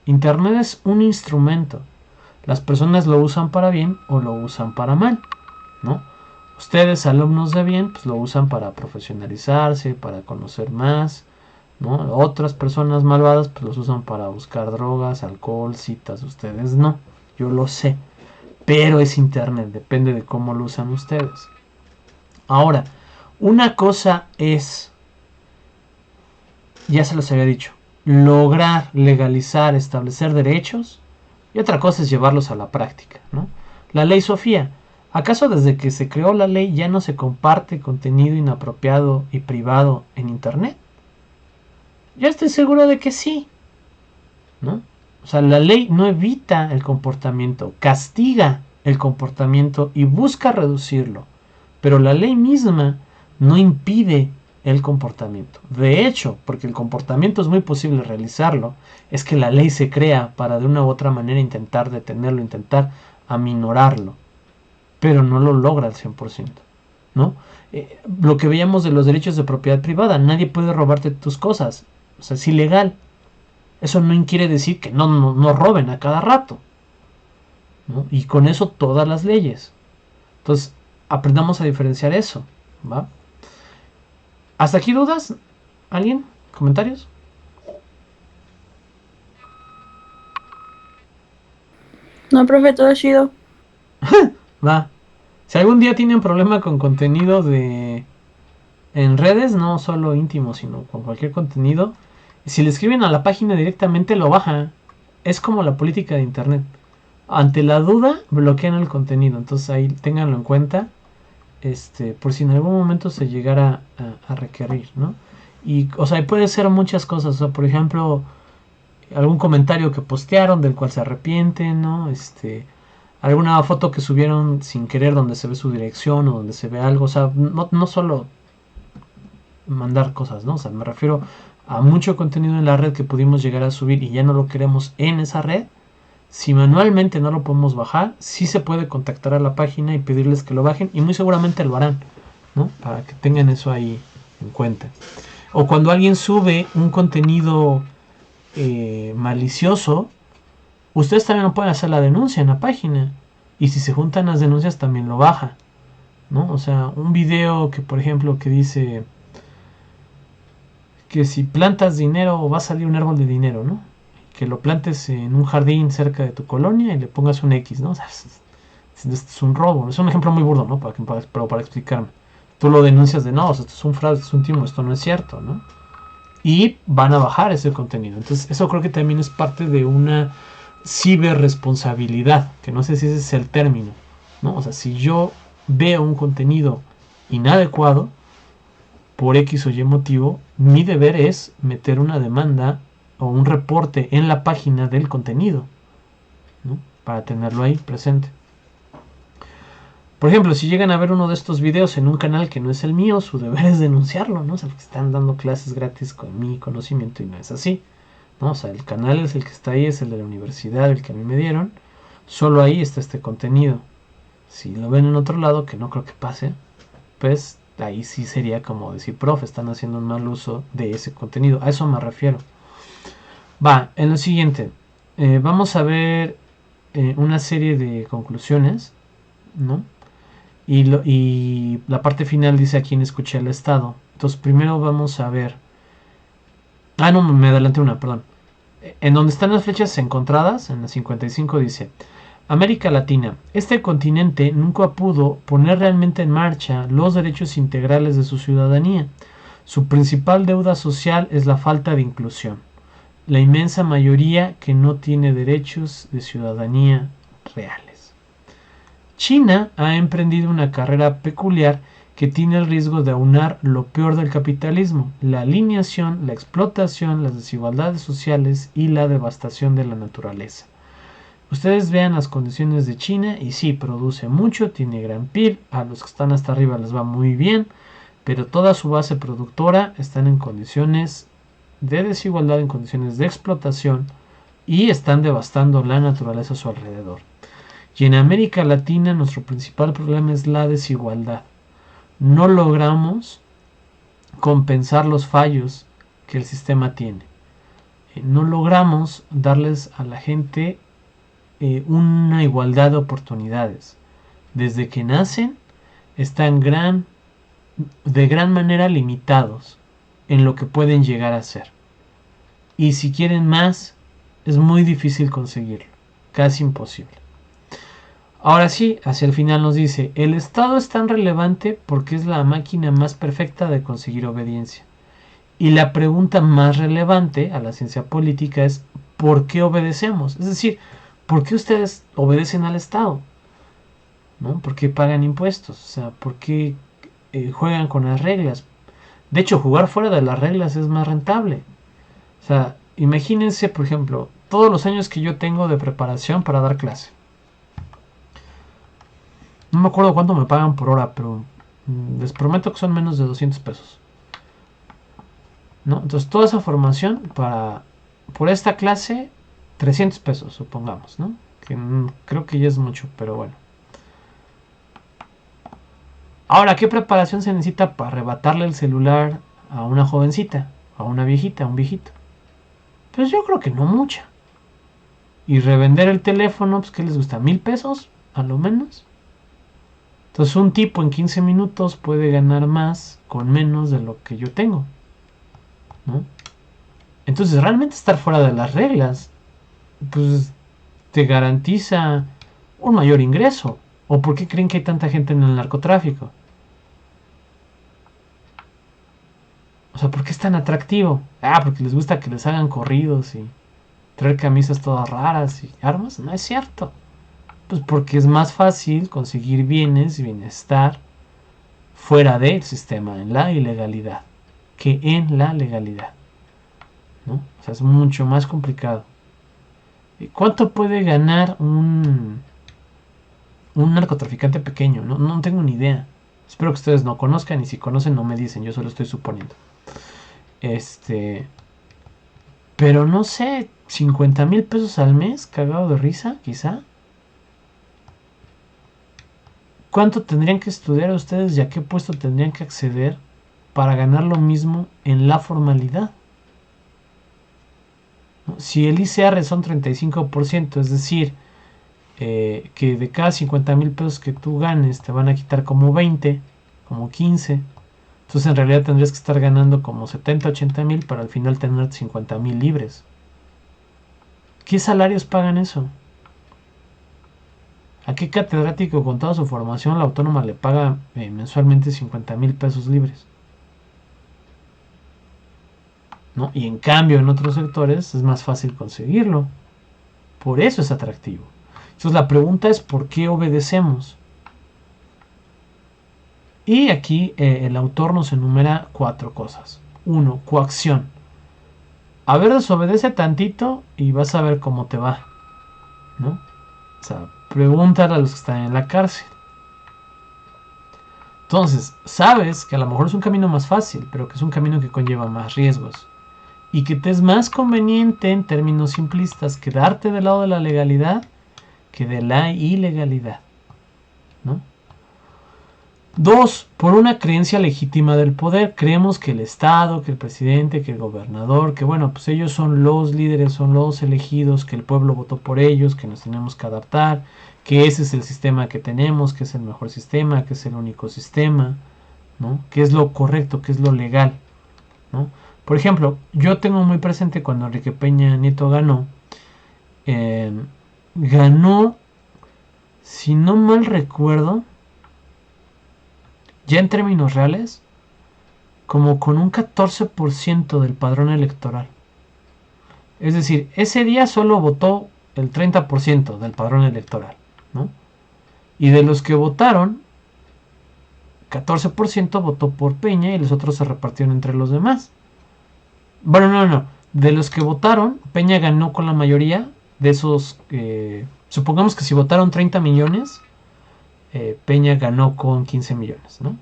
Internet es un instrumento. Las personas lo usan para bien o lo usan para mal, ¿no? Ustedes, alumnos de bien, pues lo usan para profesionalizarse, para conocer más, ¿no? Otras personas malvadas pues los usan para buscar drogas, alcohol, citas. Ustedes no, yo lo sé, pero es internet, depende de cómo lo usan ustedes. Ahora, una cosa es, ya se los había dicho, lograr legalizar, establecer derechos, y otra cosa es llevarlos a la práctica, ¿no? La ley Sofía, ¿acaso desde que se creó la ley ya no se comparte contenido inapropiado y privado en internet? Yo estoy seguro de que sí, ¿no? O sea, la ley no evita el comportamiento, castiga el comportamiento y busca reducirlo, pero la ley misma no impide el comportamiento. De hecho, porque el comportamiento es muy posible realizarlo, es que la ley se crea para de una u otra manera intentar detenerlo, intentar aminorarlo, pero no lo logra al 100%, ¿no? Lo que veíamos de los derechos de propiedad privada, nadie puede robarte tus cosas, o sea, es ilegal. Eso no quiere decir que no roben a cada rato, ¿no? Y con eso todas las leyes. Entonces, aprendamos a diferenciar eso, ¿va? ¿Hasta aquí dudas? ¿Alguien? ¿Comentarios? No, profe, todo chido. Va. Si algún día tienen problema con contenido en redes, no solo íntimo, sino con cualquier contenido, si le escriben a la página directamente lo baja. Es como la política de internet. Ante la duda, bloquean el contenido. Entonces ahí ténganlo en cuenta. Por si en algún momento se llegara a requerir, ¿no? Y, o sea, puede ser muchas cosas, o sea, por ejemplo, algún comentario que postearon del cual se arrepienten, ¿no? Alguna foto que subieron sin querer donde se ve su dirección o donde se ve algo, o sea, no solo mandar cosas, ¿no? O sea, me refiero a mucho contenido en la red que pudimos llegar a subir y ya no lo queremos en esa red. Si manualmente no lo podemos bajar, sí se puede contactar a la página y pedirles que lo bajen y muy seguramente lo harán, ¿no? Para que tengan eso ahí en cuenta. O cuando alguien sube un contenido malicioso, Ustedes también no pueden hacer la denuncia en la página. Y si se juntan las denuncias también lo baja, ¿no? O sea, un video que, por ejemplo, que dice que si plantas dinero va a salir un árbol de dinero, ¿no? Que lo plantes en un jardín cerca de tu colonia y le pongas un X, ¿no? O sea, es un robo. Es un ejemplo muy burdo, ¿no? Pero para explicarme. Tú lo denuncias de no, o sea, esto es un fraude, esto es un timo, esto no es cierto, ¿no? Y van a bajar ese contenido. Entonces, eso creo que también es parte de una ciberresponsabilidad, que no sé si ese es el término, ¿no? O sea, si yo veo un contenido inadecuado, por X o Y motivo, mi deber es meter una demanda o un reporte en la página del contenido, ¿no? Para tenerlo ahí presente. Por ejemplo, si llegan a ver uno de estos videos en un canal que no es el mío, su deber es denunciarlo, ¿no? O sea, porque están dando clases gratis con mi conocimiento y no es así, ¿no? O sea, el canal es el que está ahí, es el de la universidad, el que a mí me dieron. Solo ahí está este contenido. Si lo ven en otro lado, que no creo que pase, pues ahí sí sería como decir, profe, están haciendo un mal uso de ese contenido. A eso me refiero. Va, en lo siguiente, vamos a ver una serie de conclusiones, ¿no? Y la parte final dice a quién escuché el Estado. Entonces primero vamos a ver... Ah, no, me adelanté una, perdón. En donde están las flechas encontradas, en la 55 dice... América Latina. Este continente nunca pudo poner realmente en marcha los derechos integrales de su ciudadanía. Su principal deuda social es la falta de inclusión. La inmensa mayoría que no tiene derechos de ciudadanía reales. China ha emprendido una carrera peculiar que tiene el riesgo de aunar lo peor del capitalismo, la alineación, la explotación, las desigualdades sociales y la devastación de la naturaleza. Ustedes vean las condiciones de China y sí, produce mucho, tiene gran PIB, a los que están hasta arriba les va muy bien, pero toda su base productora están en condiciones de desigualdad, en condiciones de explotación y están devastando la naturaleza a su alrededor. Y en América Latina nuestro principal problema es la desigualdad. No logramos compensar los fallos que el sistema tiene. No logramos darles a la gente una igualdad de oportunidades. Desde que nacen están de gran manera limitados en lo que pueden llegar a ser. Y si quieren más, es muy difícil conseguirlo, casi imposible. Ahora sí, hacia el final nos dice, el Estado es tan relevante porque es la máquina más perfecta de conseguir obediencia. Y la pregunta más relevante a la ciencia política es, ¿por qué obedecemos? Es decir, ¿por qué ustedes obedecen al Estado? ¿No? ¿Por qué pagan impuestos? O sea, ¿por qué juegan con las reglas? De hecho, jugar fuera de las reglas es más rentable. O sea, imagínense, por ejemplo, todos los años que yo tengo de preparación para dar clase. No me acuerdo cuánto me pagan por hora, pero les prometo que son menos de 200 pesos. ¿No? Entonces, toda esa formación por esta clase, 300 pesos, supongamos, ¿no? Que creo que ya es mucho, pero bueno. Ahora, ¿qué preparación se necesita para arrebatarle el celular a una jovencita, a una viejita, a un viejito? Pues yo creo que no mucha. Y revender el teléfono, pues ¿qué les gusta? ¿1000 pesos? A lo menos. Entonces un tipo en 15 minutos puede ganar más con menos de lo que yo tengo, ¿no? Entonces realmente estar fuera de las reglas, pues te garantiza un mayor ingreso. ¿O por qué creen que hay tanta gente en el narcotráfico? O sea, ¿por qué es tan atractivo? Ah, porque les gusta que les hagan corridos y traer camisas todas raras y armas. No es cierto. Pues porque es más fácil conseguir bienes y bienestar fuera del sistema, en la ilegalidad, que en la legalidad, ¿no? O sea, es mucho más complicado. ¿Cuánto puede ganar un narcotraficante pequeño? No tengo ni idea. Espero que ustedes no conozcan y si conocen no me dicen, yo solo estoy suponiendo. Pero no sé, 50,000 pesos al mes, cagado de risa, quizá. ¿Cuánto tendrían que estudiar ustedes y a qué puesto tendrían que acceder para ganar lo mismo en la formalidad? ¿no? Si el ICR son 35%, es decir, que de cada 50,000 pesos que tú ganes te van a quitar como 20, como 15. Entonces en realidad tendrías que estar ganando como 70, 80 mil para al final tener 50,000 libres. ¿Qué salarios pagan eso? ¿A qué catedrático con toda su formación la autónoma le paga mensualmente 50,000 pesos libres? ¿No? Y en cambio en otros sectores es más fácil conseguirlo. Por eso es atractivo. Entonces la pregunta es ¿por qué obedecemos? Y aquí el autor nos enumera 4 cosas. 1. Coacción. A ver, desobedece tantito y vas a ver cómo te va, ¿no? O sea, pregúntale a los que están en la cárcel. Entonces, sabes que a lo mejor es un camino más fácil, pero que es un camino que conlleva más riesgos. Y que te es más conveniente, en términos simplistas, quedarte del lado de la legalidad que de la ilegalidad, ¿no? 2. Por una creencia legítima del poder. Creemos que el Estado, que el presidente, que el gobernador, que bueno, pues ellos son los líderes, son los elegidos, que el pueblo votó por ellos, que nos tenemos que adaptar, que ese es el sistema que tenemos, que es el mejor sistema, que es el único sistema, ¿no? Que es lo correcto, que es lo legal, ¿no? Por ejemplo, yo tengo muy presente cuando Enrique Peña Nieto ganó, ganó, si no mal recuerdo, ya en términos reales, como con un 14% del padrón electoral. Es decir, ese día solo votó el 30% del padrón electoral, ¿no? Y de los que votaron, 14% votó por Peña y los otros se repartieron entre los demás. Bueno, no. De los que votaron, Peña ganó con la mayoría de esos. Supongamos que si votaron 30 millones, Peña ganó con 15 millones, ¿no?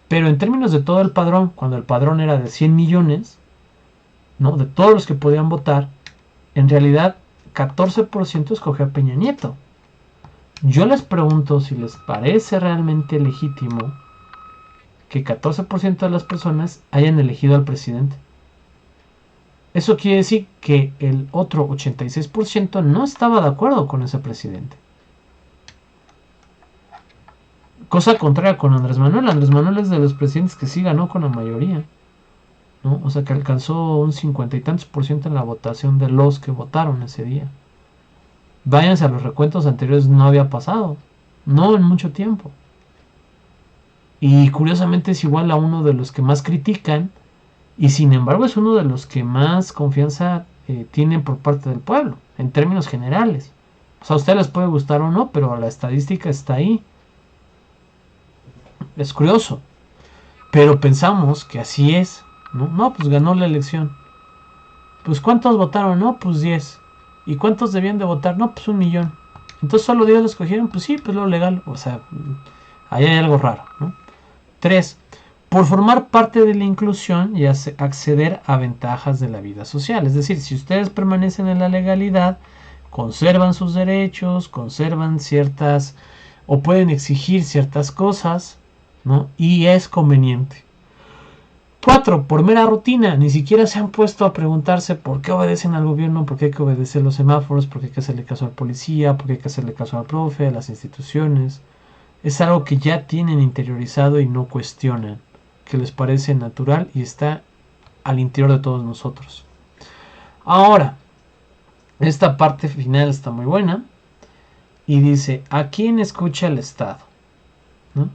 Pero en términos de todo el padrón, cuando el padrón era de 100 millones, ¿no? De todos los que podían votar, en realidad 14% escogió a Peña Nieto. Yo les pregunto si les parece realmente legítimo que 14% de las personas hayan elegido al presidente. Eso quiere decir que el otro 86% no estaba de acuerdo con ese presidente. Cosa contraria con Andrés Manuel. Andrés Manuel es de los presidentes que sí ganó con la mayoría, ¿no? O sea que alcanzó un 50 y tantos % en la votación de los que votaron ese día. Váyanse a los recuentos anteriores, no había pasado. No en mucho tiempo. Y curiosamente es igual a uno de los que más critican. Y sin embargo es uno de los que más confianza tienen por parte del pueblo, en términos generales. O sea, a ustedes les puede gustar o no, pero la estadística está ahí. Es curioso. Pero pensamos que así es, ¿no? No, pues ganó la elección. Pues ¿cuántos votaron? No, pues 10. ¿Y cuántos debían de votar? No, pues 1,000,000. Entonces solo 10 lo escogieron. Pues sí, pues lo legal. O sea, ahí hay algo raro, ¿no? 3. Por formar parte de la inclusión y acceder a ventajas de la vida social. Es decir, si ustedes permanecen en la legalidad, conservan sus derechos, conservan ciertas o pueden exigir ciertas cosas, ¿no? Y es conveniente. 4. Por mera rutina. Ni siquiera se han puesto a preguntarse por qué obedecen al gobierno, por qué hay que obedecer los semáforos, por qué hay que hacerle caso al policía, por qué hay que hacerle caso al profe, a las instituciones. Es algo que ya tienen interiorizado y no cuestionan, que les parece natural y está al interior de todos nosotros. Ahora, esta parte final está muy buena y dice, ¿a quién escucha el Estado? ¿No?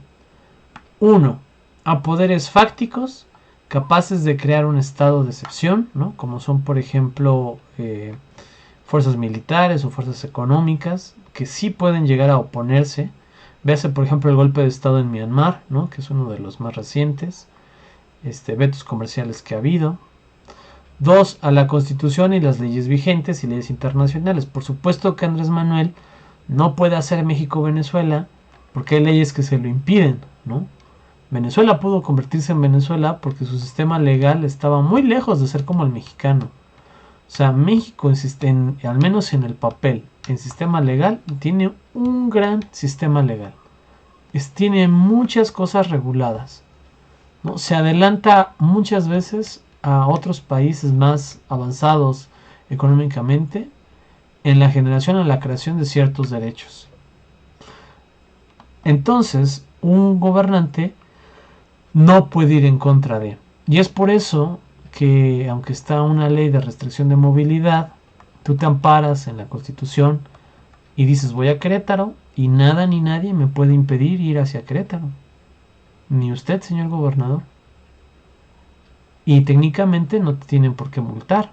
1. A poderes fácticos capaces de crear un estado de excepción, ¿no? Como son, por ejemplo, fuerzas militares o fuerzas económicas que sí pueden llegar a oponerse. Véase, por ejemplo, el golpe de Estado en Myanmar, ¿no? Que es uno de los más recientes. Vetos comerciales que ha habido. 2. A la Constitución y las leyes vigentes y leyes internacionales. Por supuesto que Andrés Manuel no puede hacer México-Venezuela porque hay leyes que se lo impiden, ¿no? Venezuela pudo convertirse en Venezuela porque su sistema legal estaba muy lejos de ser como el mexicano. O sea, México, al menos en el papel, en sistema legal, tiene un gran sistema legal. Tiene muchas cosas reguladas, ¿no? Se adelanta muchas veces a otros países más avanzados económicamente en la generación o la creación de ciertos derechos. Entonces, un gobernante no puede ir en contra de. Y es por eso que, aunque está una ley de restricción de movilidad, tú te amparas en la Constitución y dices voy a Querétaro y nada ni nadie me puede impedir ir hacia Querétaro. Ni usted, señor gobernador. Y técnicamente no te tienen por qué multar.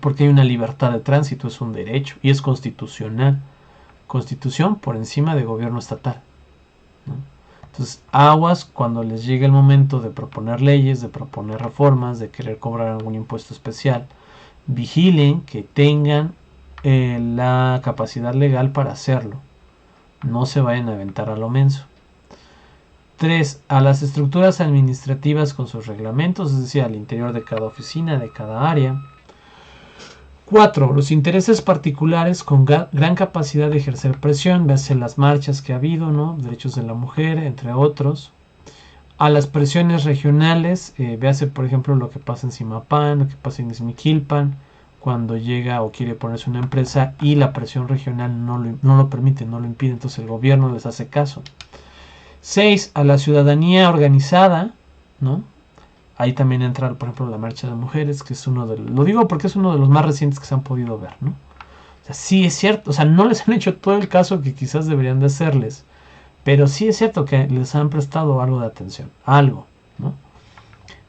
Porque hay una libertad de tránsito, es un derecho y es constitucional. Constitución por encima de gobierno estatal, ¿no? Entonces, aguas cuando les llegue el momento de proponer leyes, de proponer reformas, de querer cobrar algún impuesto especial. Vigilen que tengan la capacidad legal para hacerlo. No se vayan a aventar a lo menso. 3. A las estructuras administrativas con sus reglamentos, es decir, al interior de cada oficina, de cada área. 4. Los intereses particulares con gran capacidad de ejercer presión, véase las marchas que ha habido, ¿no? Derechos de la mujer, entre otros. A las presiones regionales, véase por ejemplo lo que pasa en Zimapán, lo que pasa en Izmiquilpan, cuando llega o quiere ponerse una empresa y la presión regional no lo permite, no lo impide, entonces el gobierno les hace caso. 6. A la ciudadanía organizada, ¿no? Ahí también entra, por ejemplo, la marcha de mujeres, que es lo digo porque es uno de los más recientes que se han podido ver, ¿no? O sea, sí es cierto, o sea, no les han hecho todo el caso que quizás deberían de hacerles, pero sí es cierto que les han prestado algo de atención, algo, ¿no?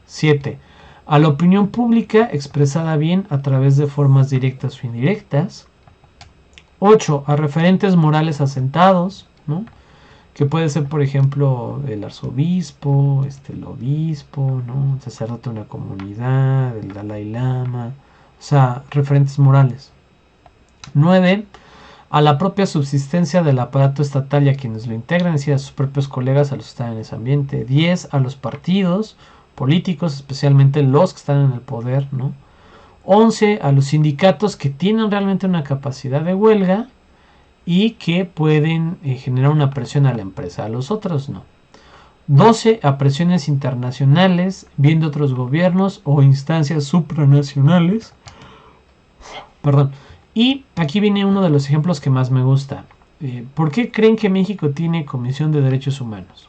7. A la opinión pública expresada bien a través de formas directas o indirectas. 8. A referentes morales asentados, ¿no? Que puede ser, por ejemplo, el arzobispo, el obispo, ¿no? El sacerdote de una comunidad, el Dalai Lama, o sea, referentes morales. 9. A la propia subsistencia del aparato estatal y a quienes lo integran, es decir, a sus propios colegas, a los que están en ese ambiente. 10. A los partidos políticos, especialmente los que están en el poder, ¿no? 11. A los sindicatos que tienen realmente una capacidad de huelga y que pueden generar una presión a la empresa, a los otros no. 12. A presiones internacionales, bien de otros gobiernos o instancias supranacionales. Perdón. Y aquí viene uno de los ejemplos que más me gusta. ¿Por qué creen que México tiene Comisión de Derechos Humanos?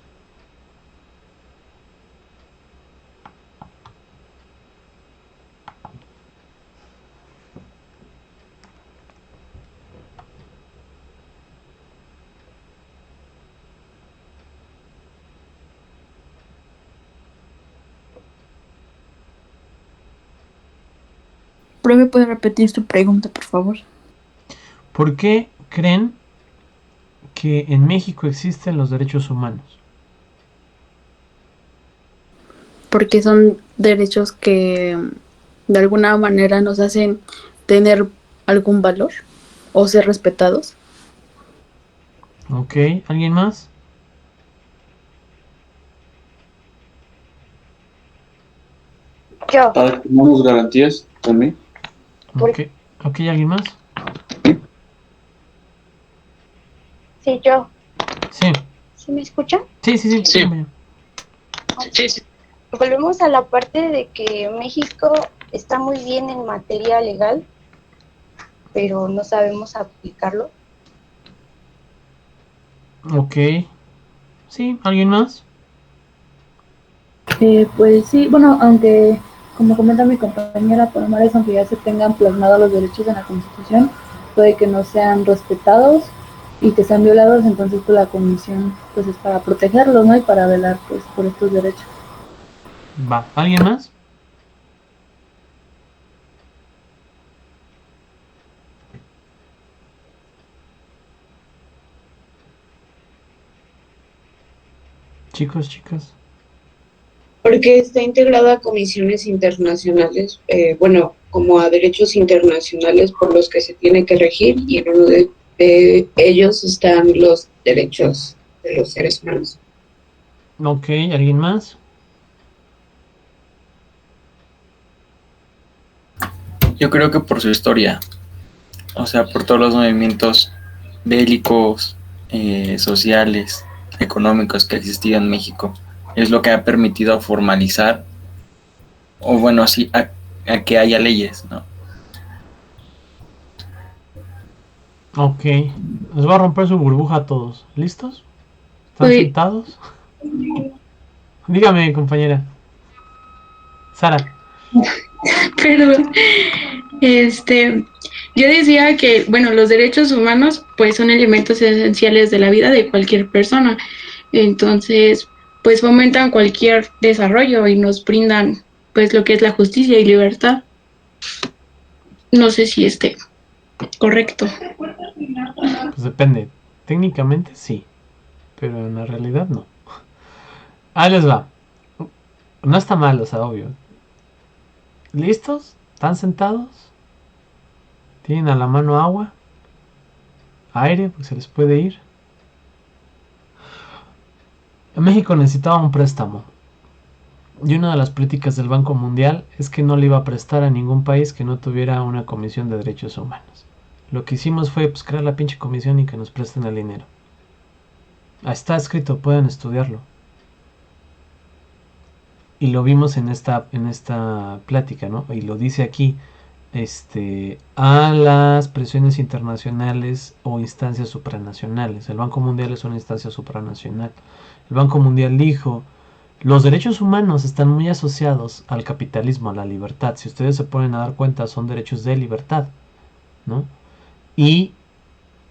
¿Me puede repetir su pregunta, por favor? ¿Por qué creen que en México existen los derechos humanos? Porque son derechos que de alguna manera nos hacen tener algún valor o ser respetados. Ok, ¿alguien más? Yo. Para que tengamos garantías también. Ok, ¿alguien más? Sí, yo. Sí, ¿Sí me escuchan? sí. Sí. Volvemos a la parte de que México está muy bien en materia legal, pero no sabemos aplicarlo. Ok. Sí, ¿alguien más? Pues sí, bueno, aunque como comenta mi compañera Palomares, aunque ya se tengan plasmados los derechos en la Constitución, puede que no sean respetados y que sean violados, entonces pues la comisión pues es para protegerlos, ¿no? Y para velar pues por estos derechos. Va, ¿alguien más? Chicos, chicas. Porque está integrada a comisiones internacionales, bueno, como a derechos internacionales por los que se tiene que regir, y en uno de ellos están los derechos de los seres humanos. Ok, ¿alguien más? Yo creo que por su historia, o sea, por todos los movimientos bélicos, sociales, económicos que existían en México, es lo que ha permitido formalizar, o bueno, sí, a que haya leyes, ¿no? Ok. Les voy a romper su burbuja a todos. ¿Listos? ¿Están Uy. sentados? Dígame, compañera. Sara. Pero, yo decía que, bueno, los derechos humanos, pues, son elementos esenciales de la vida de cualquier persona. Entonces, pues, fomentan cualquier desarrollo y nos brindan, pues, lo que es la justicia y libertad. No sé si esté correcto. Pues depende. Técnicamente sí. Pero en la realidad no. Ahí les va. No está mal, o sea, obvio. ¿Listos? ¿Están sentados? ¿Tienen a la mano agua? ¿Aire? Porque se les puede ir. México necesitaba un préstamo. Y una de las políticas del Banco Mundial es que no le iba a prestar a ningún país que no tuviera una comisión de derechos humanos. Lo que hicimos fue pues, crear la pinche comisión y que nos presten el dinero. Ahí está escrito, pueden estudiarlo. Y lo vimos en esta plática, ¿no? Y lo dice aquí, a las presiones internacionales o instancias supranacionales. El Banco Mundial es una instancia supranacional. El Banco Mundial dijo, los derechos humanos están muy asociados al capitalismo, a la libertad. Si ustedes se ponen a dar cuenta, son derechos de libertad, ¿no? Y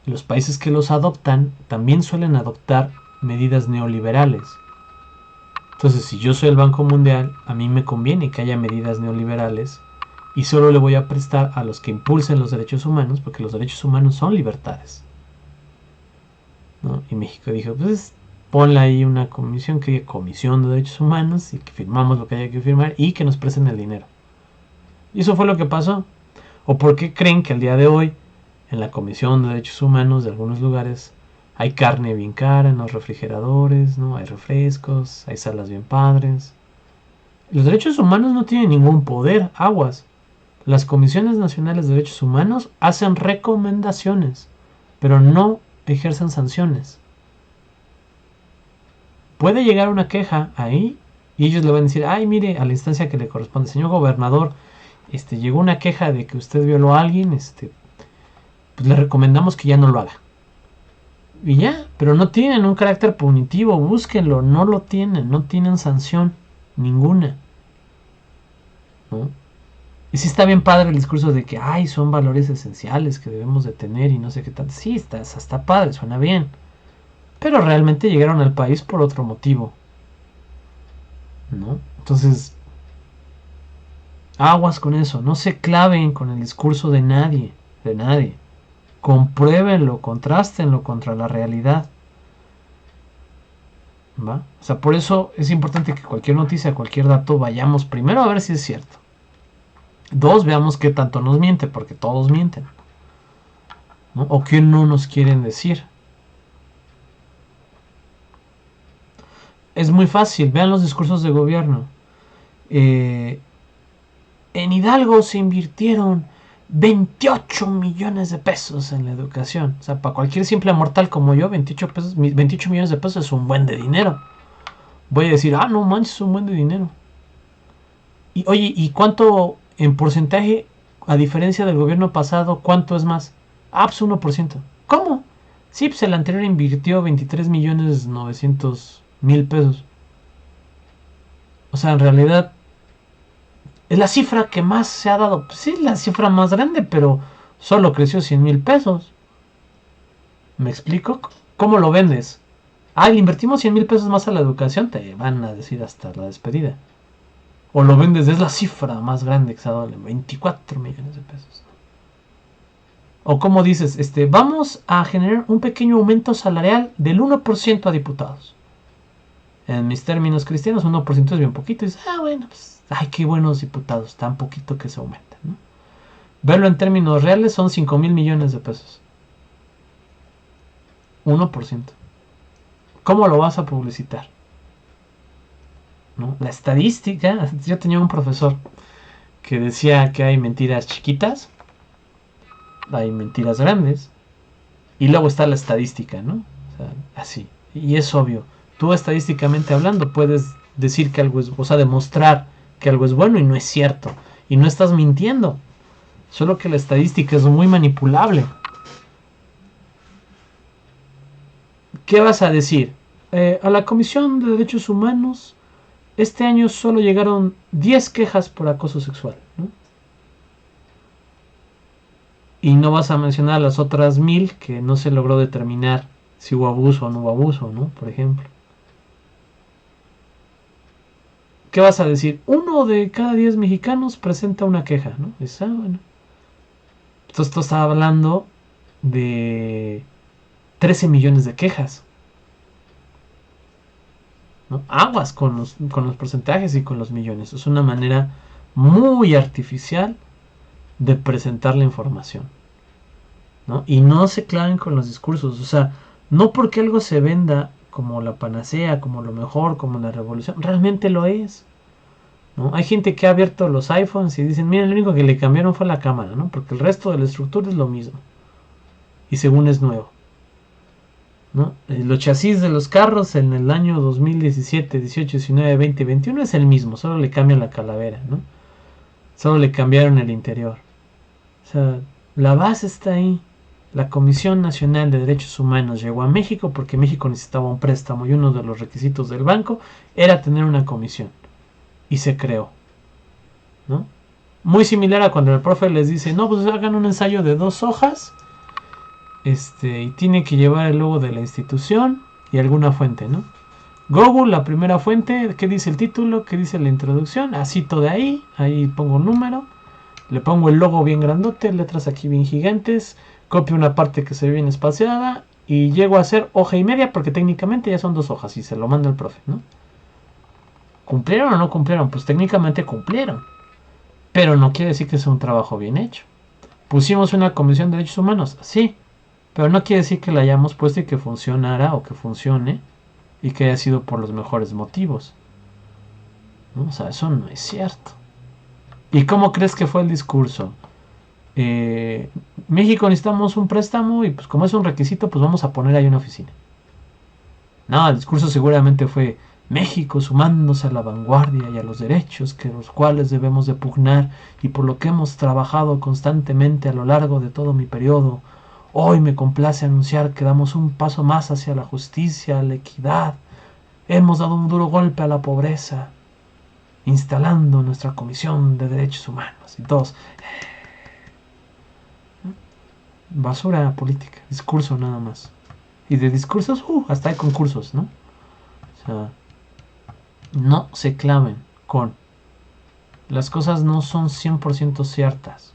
los países que los adoptan también suelen adoptar medidas neoliberales. Entonces, si yo soy el Banco Mundial, a mí me conviene que haya medidas neoliberales y solo le voy a prestar a los que impulsen los derechos humanos, porque los derechos humanos son libertades, ¿no? Y México dijo, pues ponle ahí una comisión que diga Comisión de Derechos Humanos y que firmamos lo que haya que firmar y que nos presten el dinero. Y eso fue lo que pasó. ¿O por qué creen que al día de hoy en la Comisión de Derechos Humanos de algunos lugares hay carne bien cara en los refrigeradores, ¿no? Hay refrescos, hay salas bien padres? Los derechos humanos no tienen ningún poder, aguas. Las comisiones nacionales de derechos humanos hacen recomendaciones, pero no ejercen sanciones. Puede llegar una queja ahí y ellos le van a decir, ay, mire, a la instancia que le corresponde, señor gobernador, llegó una queja de que usted violó a alguien, pues le recomendamos que ya no lo haga. Y ya, pero no tienen un carácter punitivo, búsquenlo, no lo tienen, no tienen sanción ninguna, ¿no? Y sí está bien padre el discurso de que, ay, son valores esenciales que debemos de tener y no sé qué tal. Sí, está padre, suena bien. Pero realmente llegaron al país por otro motivo, ¿no? Entonces, aguas con eso, no se claven con el discurso de nadie, de nadie. Compruébenlo, contrástenlo contra la realidad, ¿va? O sea, por eso es importante que cualquier noticia, cualquier dato, vayamos primero a ver si es cierto. Dos, veamos qué tanto nos miente, porque todos mienten, ¿no? O qué no nos quieren decir. Es muy fácil, vean los discursos de gobierno. En Hidalgo se invirtieron 28 millones de pesos en la educación. O sea, para cualquier simple mortal como yo, 28 millones de pesos es un buen de dinero. Voy a decir, no manches, es un buen de dinero. Y oye, ¿y cuánto en porcentaje, a diferencia del gobierno pasado, cuánto es más? Pues 1%. ¿Cómo? Sí, pues el anterior invirtió 23.900.000 pesos. O sea, en realidad es la cifra que más se ha dado. Pues sí, la cifra más grande, pero solo creció 100.000 pesos. ¿Me explico? ¿Cómo lo vendes? Le invertimos 100.000 pesos más a la educación, te van a decir hasta la despedida. O lo vendes, es la cifra más grande que se ha dado, 24 millones de pesos. O como dices, vamos a generar un pequeño aumento salarial del 1% a diputados. En mis términos cristianos, 1% es bien poquito. Y dices, bueno, pues, qué buenos diputados, tan poquito que se aumenta, ¿no? Verlo en términos reales son 5,000 millones de pesos. 1%. ¿Cómo lo vas a publicitar? ¿No? La estadística, yo tenía un profesor que decía que hay mentiras chiquitas, hay mentiras grandes, y luego está la estadística, ¿no? O sea, así. Y es obvio. Tú estadísticamente hablando puedes decir que algo es, o sea, demostrar que algo es bueno y no es cierto. Y no estás mintiendo. Solo que la estadística es muy manipulable. ¿Qué vas a decir? A la Comisión de Derechos Humanos este año solo llegaron 10 quejas por acoso sexual, ¿no? Y no vas a mencionar las otras 1000 que no se logró determinar si hubo abuso o no hubo abuso, ¿no? Por ejemplo. ¿Qué vas a decir? 1 de cada 10 mexicanos presenta una queja, ¿no? Bueno. Entonces esto está hablando de 13 millones de quejas, ¿no? Aguas con los porcentajes y con los millones. Es una manera muy artificial de presentar la información, ¿no? Y no se claven con los discursos. O sea, no porque algo se venda como la panacea, como lo mejor, como la revolución, realmente lo es, ¿no? Hay gente que ha abierto los iPhones y dicen, miren, lo único que le cambiaron fue la cámara, ¿no? Porque el resto de la estructura es lo mismo. Y según es nuevo, ¿no? Los chasis de los carros en el año 2017, 18, 19, 20, 21 es el mismo, solo le cambian la calavera, ¿no? Solo le cambiaron el interior. O sea, la base está ahí. La Comisión Nacional de Derechos Humanos llegó a México porque México necesitaba un préstamo y uno de los requisitos del banco era tener una comisión. Y se creó, ¿no? Muy similar a cuando el profe les dice, no, pues hagan un ensayo de 2 hojas, y tiene que llevar el logo de la institución y alguna fuente, ¿no? Google, la primera fuente, ¿qué dice el título? ¿Qué dice la introducción? Cito de ahí pongo un número, le pongo el logo bien grandote, letras aquí bien gigantes, copio una parte que se ve bien espaciada y llego a hacer hoja y media porque técnicamente ya son 2 hojas y se lo manda el profe, ¿no? ¿Cumplieron o no cumplieron? Pues técnicamente cumplieron, pero no quiere decir que sea un trabajo bien hecho. ¿Pusimos una comisión de derechos humanos? Sí, pero no quiere decir que la hayamos puesto y que funcionara o que funcione y que haya sido por los mejores motivos, ¿no? O sea, eso no es cierto. ¿Y cómo crees que fue el discurso? México necesitamos un préstamo y pues como es un requisito pues vamos a poner ahí una oficina. No, el discurso seguramente fue México sumándose a la vanguardia y a los derechos que los cuales debemos de pugnar y por lo que hemos trabajado constantemente a lo largo de todo mi periodo. Hoy me complace anunciar que damos un paso más hacia la justicia, la equidad. Hemos dado un duro golpe a la pobreza, instalando nuestra Comisión de Derechos Humanos. Y todos, basura política, discurso nada más. Y de discursos, hasta hay concursos, ¿no? O sea, no se claven con las cosas no son 100% ciertas,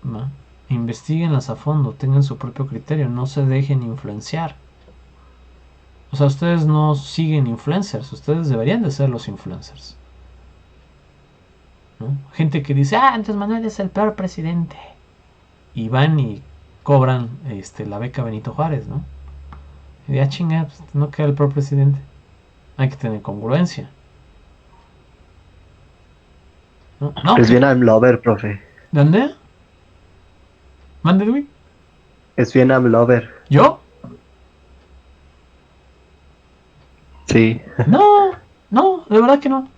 ¿no? Investíguenlas a fondo, tengan su propio criterio, no se dejen influenciar. O sea, ustedes no siguen influencers, ustedes deberían de ser los influencers, ¿no? Gente que dice, Andrés Manuel es el peor presidente, y van y cobran la beca Benito Juárez, ¿no? Y chinga, pues, no queda el peor presidente. Hay que tener congruencia, ¿no? Es bien I'm lover, profe. ¿Dónde? ¿Mande, Luis? Es bien I'm lover. ¿Yo? Sí. No, de verdad que no.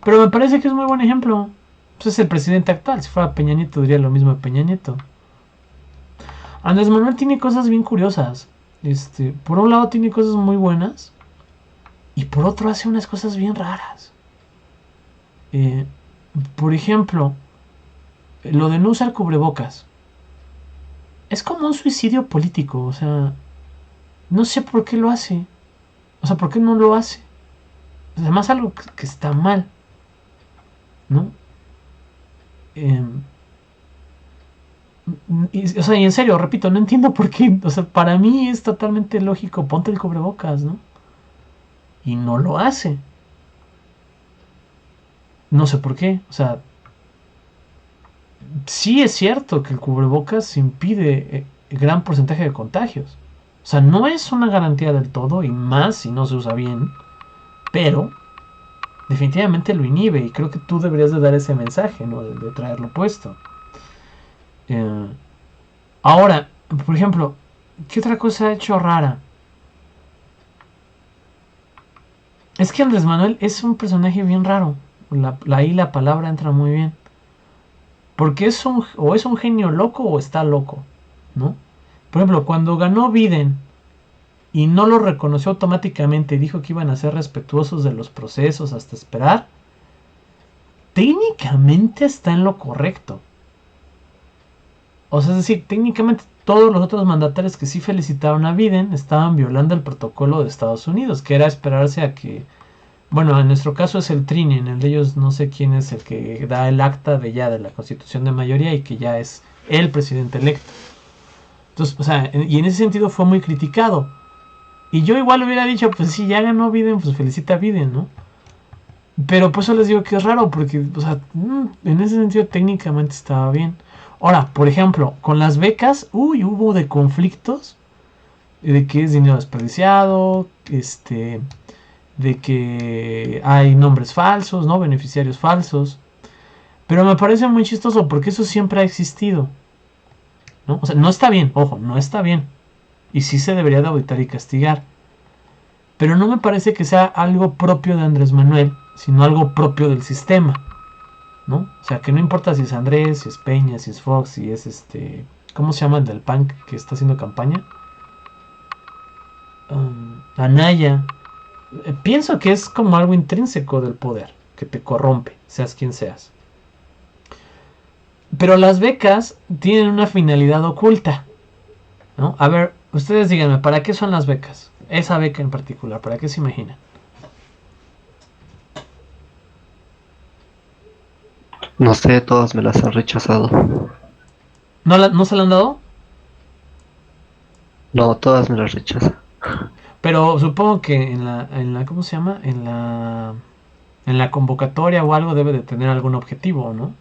Pero me parece que es muy buen ejemplo. Pues es el presidente actual. Si fuera Peña Nieto diría lo mismo de Peña Nieto. Andrés Manuel tiene cosas bien curiosas. Por un lado tiene cosas muy buenas y por otro hace unas cosas bien raras. Por ejemplo, lo de no usar cubrebocas es como un suicidio político. O sea, no sé por qué lo hace. O sea, ¿por qué no lo hace? Además, algo que está mal, ¿no? O sea, y en serio, repito, no entiendo por qué. O sea, para mí es totalmente lógico, ponte el cubrebocas, ¿no? Y no lo hace. No sé por qué. O sea, sí es cierto que el cubrebocas impide gran porcentaje de contagios. O sea, no es una garantía del todo, y más si no se usa bien, pero definitivamente lo inhibe, y creo que tú deberías de dar ese mensaje, ¿no? De traerlo puesto. Ahora, por ejemplo, ¿qué otra cosa ha hecho rara? Es que Andrés Manuel es un personaje bien raro. Ahí la palabra entra muy bien. Porque o es un genio loco o está loco, ¿no? Por ejemplo, cuando ganó Biden y no lo reconoció automáticamente y dijo que iban a ser respetuosos de los procesos hasta esperar, técnicamente está en lo correcto. O sea, es decir, técnicamente todos los otros mandatarios que sí felicitaron a Biden estaban violando el protocolo de Estados Unidos, que era esperarse a que, bueno, en nuestro caso es el Trini, en el de ellos no sé quién es el que da el acta de ya de la constitución de mayoría y que ya es el presidente electo. Entonces, o sea, y en ese sentido fue muy criticado. Y yo igual hubiera dicho, pues si ya ganó Biden, pues felicita a Biden, ¿no? Pero por eso les digo que es raro, porque, o sea, en ese sentido técnicamente estaba bien. Ahora, por ejemplo, con las becas, hubo de conflictos, de que es dinero desperdiciado, de que hay nombres falsos, ¿no? Beneficiarios falsos. Pero me parece muy chistoso porque eso siempre ha existido, ¿no? O sea, no está bien, ojo, no está bien. Y sí se debería de auditar y castigar. Pero no me parece que sea algo propio de Andrés Manuel, sino algo propio del sistema, ¿no? O sea, que no importa si es Andrés, si es Peña, si es Fox, si es ¿cómo se llama el del PAN que está haciendo campaña? Anaya. Pienso que es como algo intrínseco del poder, que te corrompe, seas quien seas. Pero las becas tienen una finalidad oculta, ¿no? A ver, ustedes díganme, ¿para qué son las becas? Esa beca en particular, ¿para qué se imaginan? No sé, todas me las han rechazado. ¿No se la han dado? No, todas me las rechazan. Pero supongo que en la ¿cómo se llama? En la convocatoria o algo debe de tener algún objetivo, ¿no?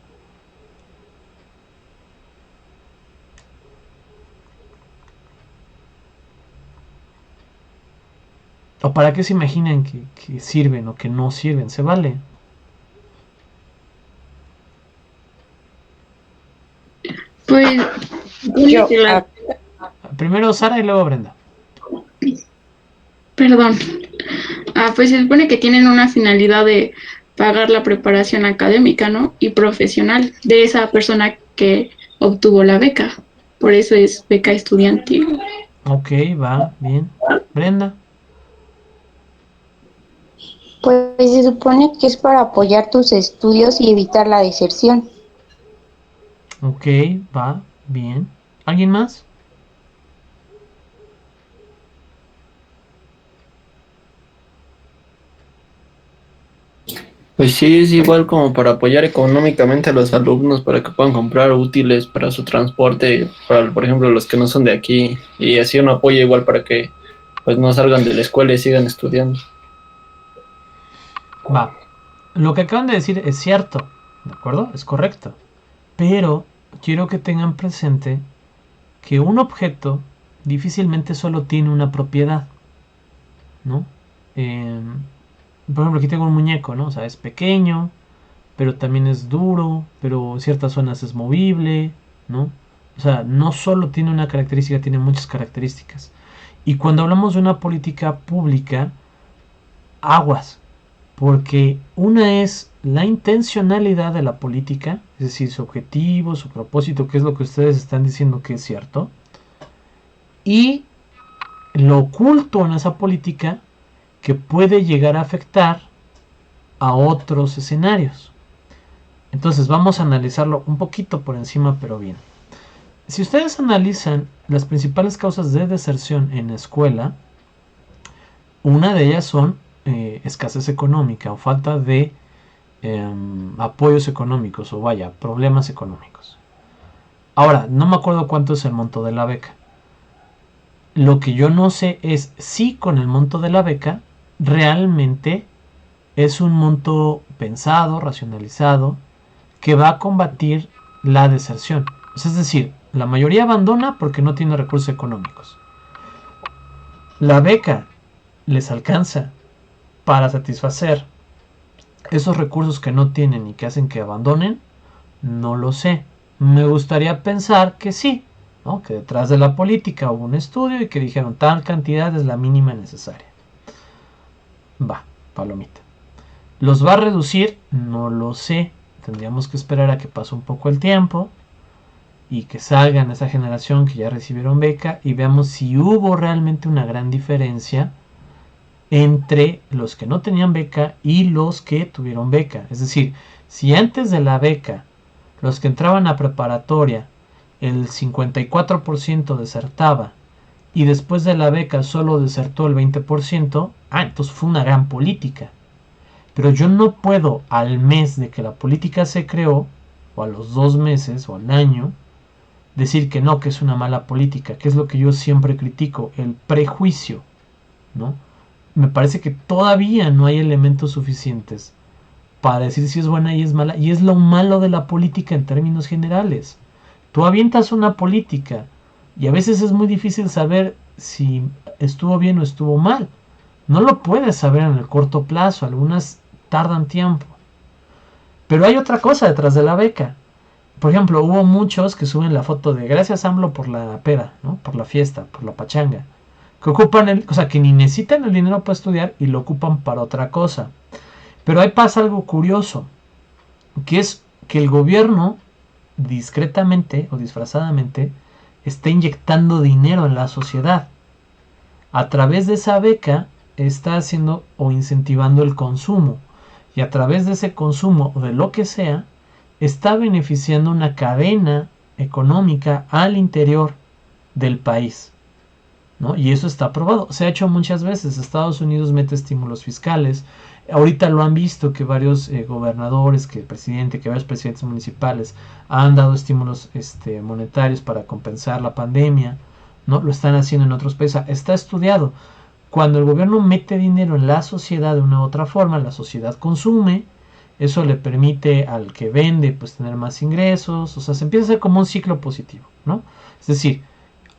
¿O para qué se imaginan que sirven o que no sirven? Se vale. Pues, Yo, Primero Sara y luego Brenda. perdón. Pues se supone que tienen una finalidad de pagar la preparación académica, ¿no? Y profesional de esa persona que obtuvo la beca. Por eso es beca estudiantil. Ok, va, bien. Brenda. Pues se supone que es para apoyar tus estudios y evitar la deserción. Ok, va, bien. ¿Alguien más? Pues sí, es igual como para apoyar económicamente a los alumnos para que puedan comprar útiles para su transporte, para, por ejemplo, los que no son de aquí, y así un apoyo igual para que pues no salgan de la escuela y sigan estudiando. Va. Lo que acaban de decir es cierto, ¿de acuerdo? Es correcto. Pero quiero que tengan presente que un objeto difícilmente solo tiene una propiedad, ¿no? Por ejemplo, aquí tengo un muñeco, ¿no? O sea, es pequeño, pero también es duro, pero en ciertas zonas es movible, ¿no? O sea, no solo tiene una característica, tiene muchas características. Y cuando hablamos de una política pública, aguas, porque una es la intencionalidad de la política, es decir, su objetivo, su propósito, que es lo que ustedes están diciendo que es cierto, y lo oculto en esa política que puede llegar a afectar a otros escenarios. Entonces vamos a analizarlo un poquito por encima, pero bien. Si ustedes analizan las principales causas de deserción en la escuela, una de ellas son escasez económica o falta de apoyos económicos o vaya, problemas económicos. Ahora, no me acuerdo cuánto es el monto de la beca. Lo que yo no sé es si con el monto de la beca realmente es un monto pensado, racionalizado, que va a combatir la deserción. Es decir, la mayoría abandona porque no tiene recursos económicos. La beca les alcanza para satisfacer esos recursos que no tienen y que hacen que abandonen. No lo sé. Me gustaría pensar que sí, ¿no? Que detrás de la política hubo un estudio y que dijeron tal cantidad es la mínima necesaria. Va, palomita. ¿Los va a reducir? No lo sé. Tendríamos que esperar a que pase un poco el tiempo y que salgan esa generación que ya recibieron beca y veamos si hubo realmente una gran diferencia entre los que no tenían beca y los que tuvieron beca. Es decir, si antes de la beca los que entraban a preparatoria el 54% desertaba y después de la beca solo desertó el 20%, entonces fue una gran política. Pero yo no puedo al mes de que la política se creó, o a los 2 meses, o al año, decir que no, que es una mala política, que es lo que yo siempre critico, el prejuicio, ¿no? Me parece que todavía no hay elementos suficientes para decir si es buena y es mala, y es lo malo de la política en términos generales. Tú avientas una política y a veces es muy difícil saber si estuvo bien o estuvo mal. No lo puedes saber en el corto plazo, algunas tardan tiempo. Pero hay otra cosa detrás de la beca. Por ejemplo, hubo muchos que suben la foto de gracias AMLO por la peda, ¿no? Por la fiesta, por la pachanga. Que ocupan que ni necesitan el dinero para estudiar y lo ocupan para otra cosa. Pero ahí pasa algo curioso, que es que el gobierno discretamente o disfrazadamente está inyectando dinero en la sociedad. A través de esa beca está haciendo o incentivando el consumo. Y a través de ese consumo o de lo que sea, está beneficiando una cadena económica al interior del país, ¿no? Y eso está probado. Se ha hecho muchas veces. Estados Unidos mete estímulos fiscales. Ahorita lo han visto que varios gobernadores, que varios presidentes municipales han dado estímulos monetarios para compensar la pandemia, ¿no? Lo están haciendo en otros países. Está estudiado. Cuando el gobierno mete dinero en la sociedad de una u otra forma, la sociedad consume, eso le permite al que vende pues tener más ingresos, o sea, se empieza a hacer como un ciclo positivo, ¿no? Es decir,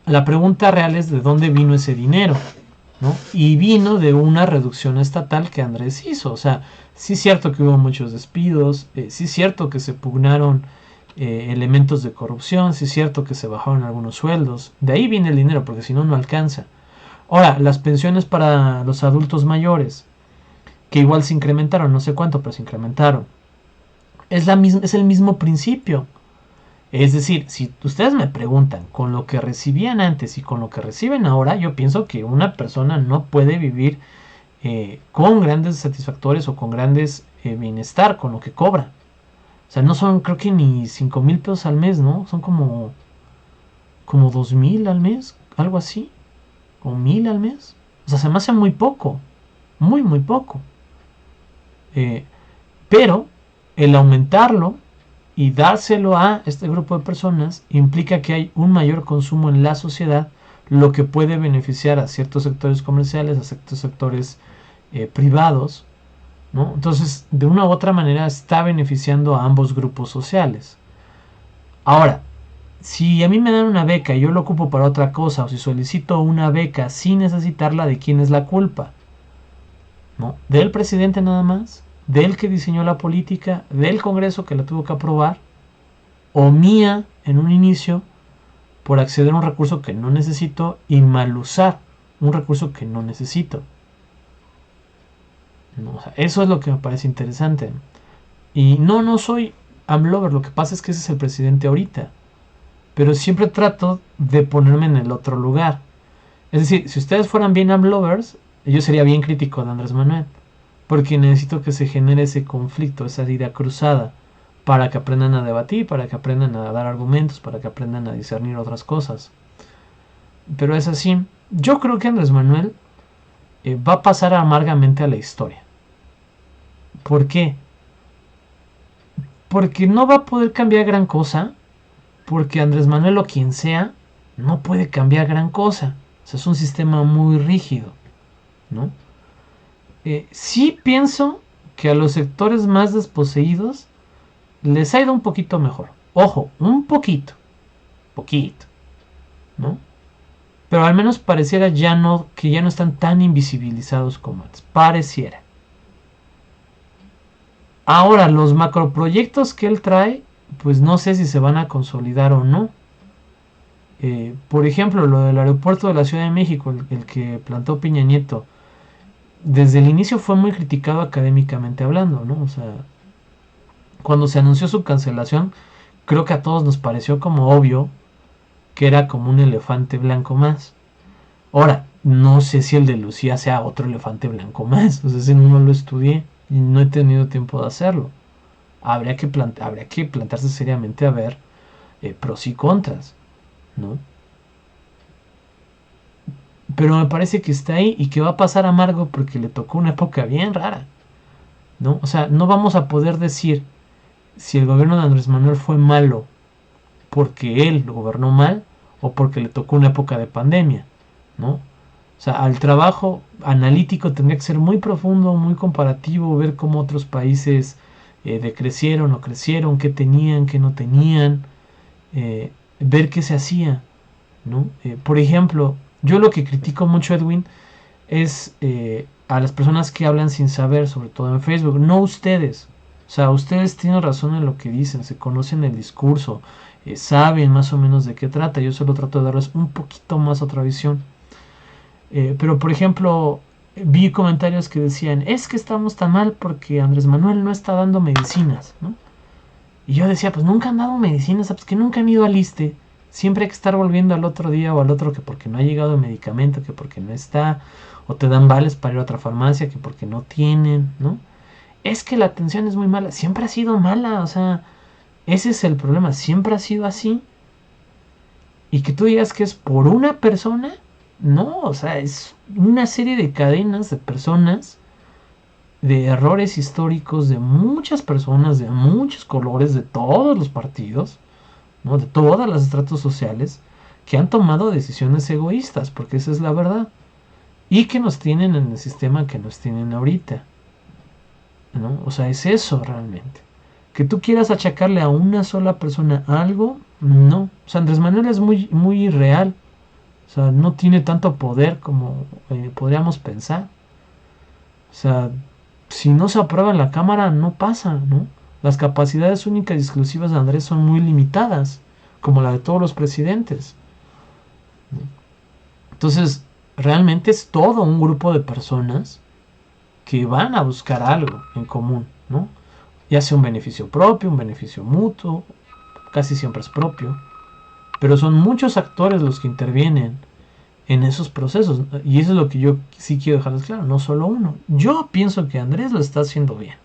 la pregunta real es de dónde vino ese dinero, ¿no? Y vino de una reducción estatal que Andrés hizo. O sea, sí es cierto que hubo muchos despidos, sí es cierto que se pugnaron elementos de corrupción, sí es cierto que se bajaron algunos sueldos, de ahí viene el dinero, porque si no, no alcanza. Ahora, las pensiones para los adultos mayores, que igual se incrementaron, no sé cuánto, pero se incrementaron. Es el mismo principio. Es decir, si ustedes me preguntan con lo que recibían antes y con lo que reciben ahora, yo pienso que una persona no puede vivir con grandes satisfactores o con grandes bienestar con lo que cobra. O sea, no son, creo que ni 5,000 pesos al mes, ¿no? Son como 2,000 al mes, algo así. O 1,000 al mes. O sea, se me hace muy poco. Muy, muy poco. Pero el aumentarlo y dárselo a este grupo de personas implica que hay un mayor consumo en la sociedad, lo que puede beneficiar a ciertos sectores comerciales, a ciertos sectores privados, ¿no? Entonces, de una u otra manera está beneficiando a ambos grupos sociales. Ahora, si a mí me dan una beca y yo lo ocupo para otra cosa, o si solicito una beca sin necesitarla, ¿de quién es la culpa? ¿No? ¿Del presidente nada más? ¿Del que diseñó la política? ¿Del Congreso que la tuvo que aprobar? ¿O mía en un inicio por acceder a un recurso que no necesito y mal usar un recurso que no necesito? ¿No? O sea, eso es lo que me parece interesante. Y no soy AMLover, lo que pasa es que ese es el presidente ahorita. Pero siempre trato de ponerme en el otro lugar. Es decir, si ustedes fueran bien AMLovers, yo sería bien crítico de Andrés Manuel. Porque necesito que se genere ese conflicto, esa idea cruzada, para que aprendan a debatir, para que aprendan a dar argumentos, para que aprendan a discernir otras cosas. Pero es así. Yo creo que Andrés Manuel va a pasar amargamente a la historia. ¿Por qué? Porque no va a poder cambiar gran cosa. Porque Andrés Manuel o quien sea no puede cambiar gran cosa. O sea, es un sistema muy rígido, ¿no? Sí pienso que a los sectores más desposeídos les ha ido un poquito mejor. Ojo, un poquito, ¿no? Pero al menos pareciera que ya no están tan invisibilizados como antes. Pareciera. Ahora, los macroproyectos que él trae, pues no sé si se van a consolidar o no. Por ejemplo, lo del aeropuerto de la Ciudad de México, el que plantó Peña Nieto, desde el inicio fue muy criticado académicamente hablando, ¿no? O sea, cuando se anunció su cancelación, creo que a todos nos pareció como obvio que era como un elefante blanco más. Ahora, no sé si el de Lucía sea otro elefante blanco más. O sea, ese no lo estudié y no he tenido tiempo de hacerlo. Habría que plantearse seriamente a ver pros y contras, ¿no? Pero me parece que está ahí y que va a pasar amargo porque le tocó una época bien rara, ¿no? O sea, no vamos a poder decir si el gobierno de Andrés Manuel fue malo porque él lo gobernó mal o porque le tocó una época de pandemia, ¿no? O sea, al trabajo analítico tendría que ser muy profundo, muy comparativo, ver cómo otros países decrecieron o crecieron, qué tenían, qué no tenían, ver qué se hacía, ¿no? Por ejemplo, yo lo que critico mucho, Edwin, es a las personas que hablan sin saber, sobre todo en Facebook, no ustedes. O sea, ustedes tienen razón en lo que dicen, se conocen el discurso, saben más o menos de qué trata. Yo solo trato de darles un poquito más otra visión. Pero, por ejemplo, vi comentarios que decían, es que estamos tan mal porque Andrés Manuel no está dando medicinas, ¿no? Y yo decía, pues nunca han dado medicinas, pues que nunca han ido al ISSSTE. Siempre hay que estar volviendo al otro día o al otro que porque no ha llegado el medicamento, que porque no está, o te dan vales para ir a otra farmacia, que porque no tienen, ¿no? Es que la atención es muy mala, siempre ha sido mala, o sea, ese es el problema, siempre ha sido así. Y que tú digas que es por una persona, no, o sea, es una serie de cadenas de personas, de errores históricos de muchas personas, de muchos colores, de todos los partidos, ¿no? De todas las estratos sociales, que han tomado decisiones egoístas, porque esa es la verdad, y que nos tienen en el sistema que nos tienen ahorita, ¿no? O sea, es eso realmente. Que tú quieras achacarle a una sola persona algo, no. O sea, Andrés Manuel es muy, muy irreal. O sea, no tiene tanto poder como podríamos pensar. O sea, si no se aprueba en la Cámara, no pasa, ¿no? Las capacidades únicas y exclusivas de Andrés son muy limitadas, como la de todos los presidentes. Entonces, realmente es todo un grupo de personas que van a buscar algo en común, ¿no? Ya sea un beneficio propio, un beneficio mutuo, casi siempre es propio, pero son muchos actores los que intervienen en esos procesos, y eso es lo que yo sí quiero dejarles claro, no solo uno. Yo pienso que Andrés lo está haciendo bien.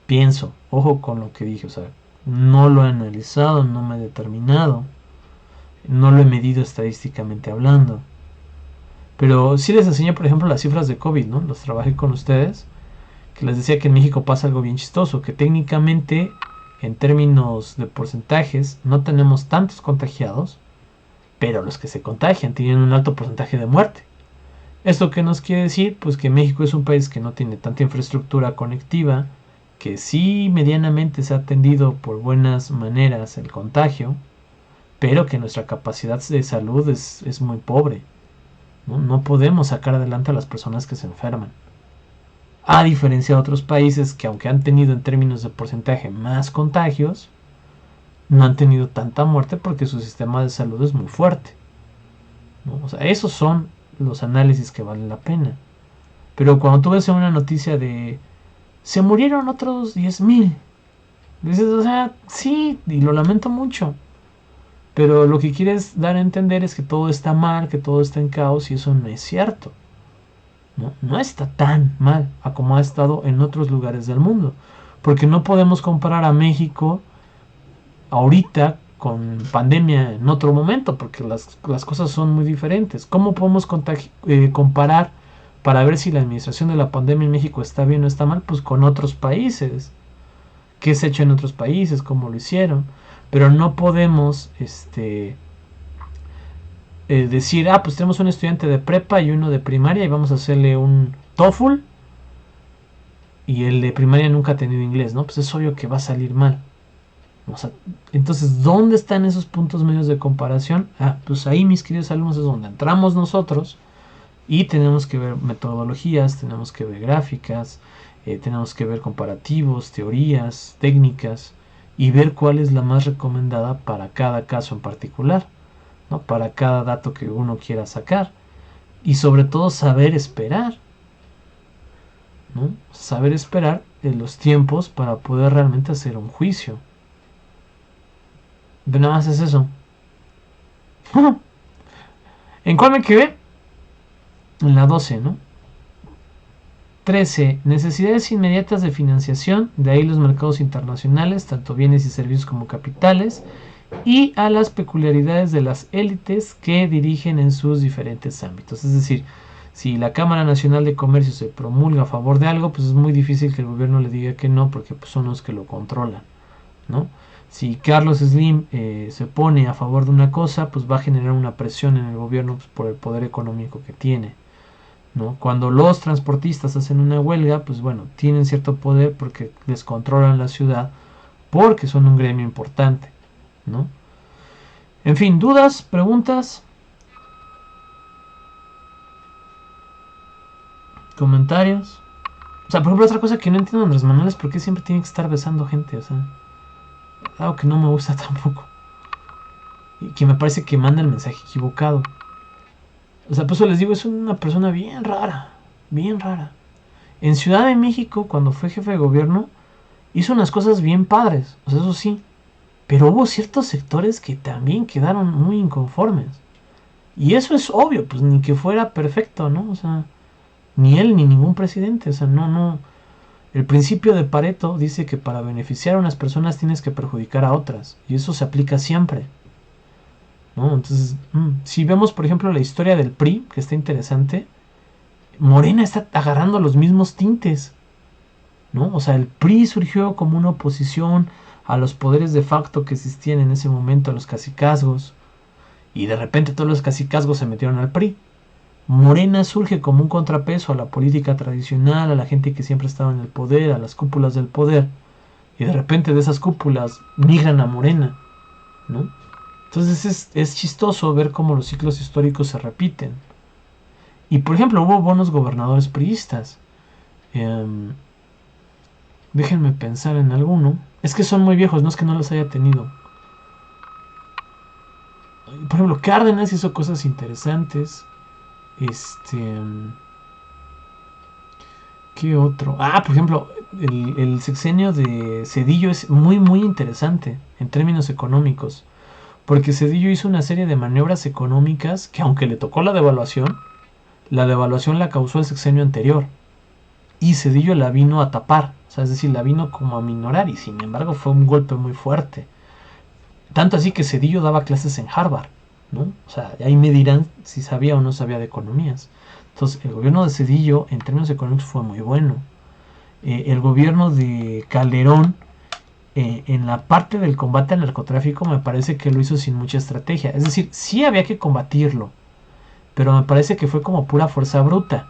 Pienso, ojo con lo que dije, o sea, no lo he analizado, no me he determinado, no lo he medido estadísticamente hablando. Pero sí les enseñé, por ejemplo, las cifras de COVID, ¿no? Los trabajé con ustedes, que les decía que en México pasa algo bien chistoso, que técnicamente, en términos de porcentajes, no tenemos tantos contagiados, pero los que se contagian tienen un alto porcentaje de muerte. ¿Esto qué nos quiere decir? Pues que México es un país que no tiene tanta infraestructura conectiva, que sí medianamente se ha atendido por buenas maneras el contagio, pero que nuestra capacidad de salud es muy pobre. No podemos sacar adelante a las personas que se enferman. A diferencia de otros países que aunque han tenido en términos de porcentaje más contagios, no han tenido tanta muerte porque su sistema de salud es muy fuerte, ¿no? O sea, esos son los análisis que valen la pena. Pero cuando tú ves una noticia de se murieron otros 10,000, dices, o sea, sí, y lo lamento mucho. Pero lo que quieres dar a entender es que todo está mal, que todo está en caos, y eso no es cierto. No está tan mal a como ha estado en otros lugares del mundo. Porque no podemos comparar a México ahorita con pandemia en otro momento, porque las cosas son muy diferentes. ¿Cómo podemos comparar para ver si la administración de la pandemia en México está bien o está mal? Pues con otros países. ¿Qué se ha hecho en otros países? ¿Cómo lo hicieron? Pero no podemos decir, pues tenemos un estudiante de prepa y uno de primaria y vamos a hacerle un TOEFL y el de primaria nunca ha tenido inglés, ¿no? Pues es obvio que va a salir mal. O sea, entonces, ¿dónde están esos puntos medios de comparación? Pues ahí, mis queridos alumnos, es donde entramos nosotros y tenemos que ver metodologías, tenemos que ver gráficas, tenemos que ver comparativos, teorías, técnicas y ver cuál es la más recomendada para cada caso en particular, ¿no? Para cada dato que uno quiera sacar y sobre todo saber esperar, ¿no? Saber esperar en los tiempos para poder realmente hacer un juicio. Pero nada más es eso. ¿En cuál me quedé? En la 12, ¿no? 13. Necesidades inmediatas de financiación, de ahí los mercados internacionales, tanto bienes y servicios como capitales, y a las peculiaridades de las élites que dirigen en sus diferentes ámbitos. Es decir, si la Cámara Nacional de Comercio se promulga a favor de algo, pues es muy difícil que el gobierno le diga que no, porque pues, son los que lo controlan, ¿no? Si Carlos Slim se pone a favor de una cosa, pues va a generar una presión en el gobierno pues, por el poder económico que tiene, ¿no? Cuando los transportistas hacen una huelga, pues bueno, tienen cierto poder porque les controlan la ciudad, porque son un gremio importante, ¿no? En fin, ¿dudas? ¿Preguntas? ¿Comentarios? O sea, por ejemplo, otra cosa que no entiendo Andrés Manuel es por qué siempre tiene que estar besando gente, o sea, algo que no me gusta tampoco. Y que me parece que manda el mensaje equivocado. O sea, por eso les digo, es una persona bien rara, bien rara. En Ciudad de México, cuando fue jefe de gobierno, hizo unas cosas bien padres, o sea, eso sí. Pero hubo ciertos sectores que también quedaron muy inconformes. Y eso es obvio, pues ni que fuera perfecto, ¿no? O sea, ni él ni ningún presidente, o sea, no. El principio de Pareto dice que para beneficiar a unas personas tienes que perjudicar a otras. Y eso se aplica siempre, ¿no? Entonces, si vemos, por ejemplo, la historia del PRI, que está interesante, Morena está agarrando los mismos tintes, ¿no? O sea, el PRI surgió como una oposición a los poderes de facto que existían en ese momento, a los cacicazgos, y de repente todos los cacicazgos se metieron al PRI. Morena surge como un contrapeso a la política tradicional, a la gente que siempre estaba en el poder, a las cúpulas del poder, y de repente de esas cúpulas migran a Morena, ¿no? Entonces es chistoso ver cómo los ciclos históricos se repiten. Y por ejemplo, hubo buenos gobernadores priistas. Déjenme pensar en alguno. Es que son muy viejos, no es que no los haya tenido. Por ejemplo, Cárdenas hizo cosas interesantes. ¿Qué otro? Ah, por ejemplo, el sexenio de Zedillo es muy, muy interesante en términos económicos. Porque Zedillo hizo una serie de maniobras económicas que, aunque le tocó la devaluación la causó el sexenio anterior. Y Zedillo la vino a tapar. O sea, es decir, la vino como a minorar. Y sin embargo fue un golpe muy fuerte. Tanto así que Zedillo daba clases en Harvard, ¿no? O sea, ahí me dirán si sabía o no sabía de economías. Entonces, el gobierno de Zedillo, en términos económicos, fue muy bueno. El gobierno de Calderón, en la parte del combate al narcotráfico, me parece que lo hizo sin mucha estrategia. Es decir, sí había que combatirlo, pero me parece que fue como pura fuerza bruta,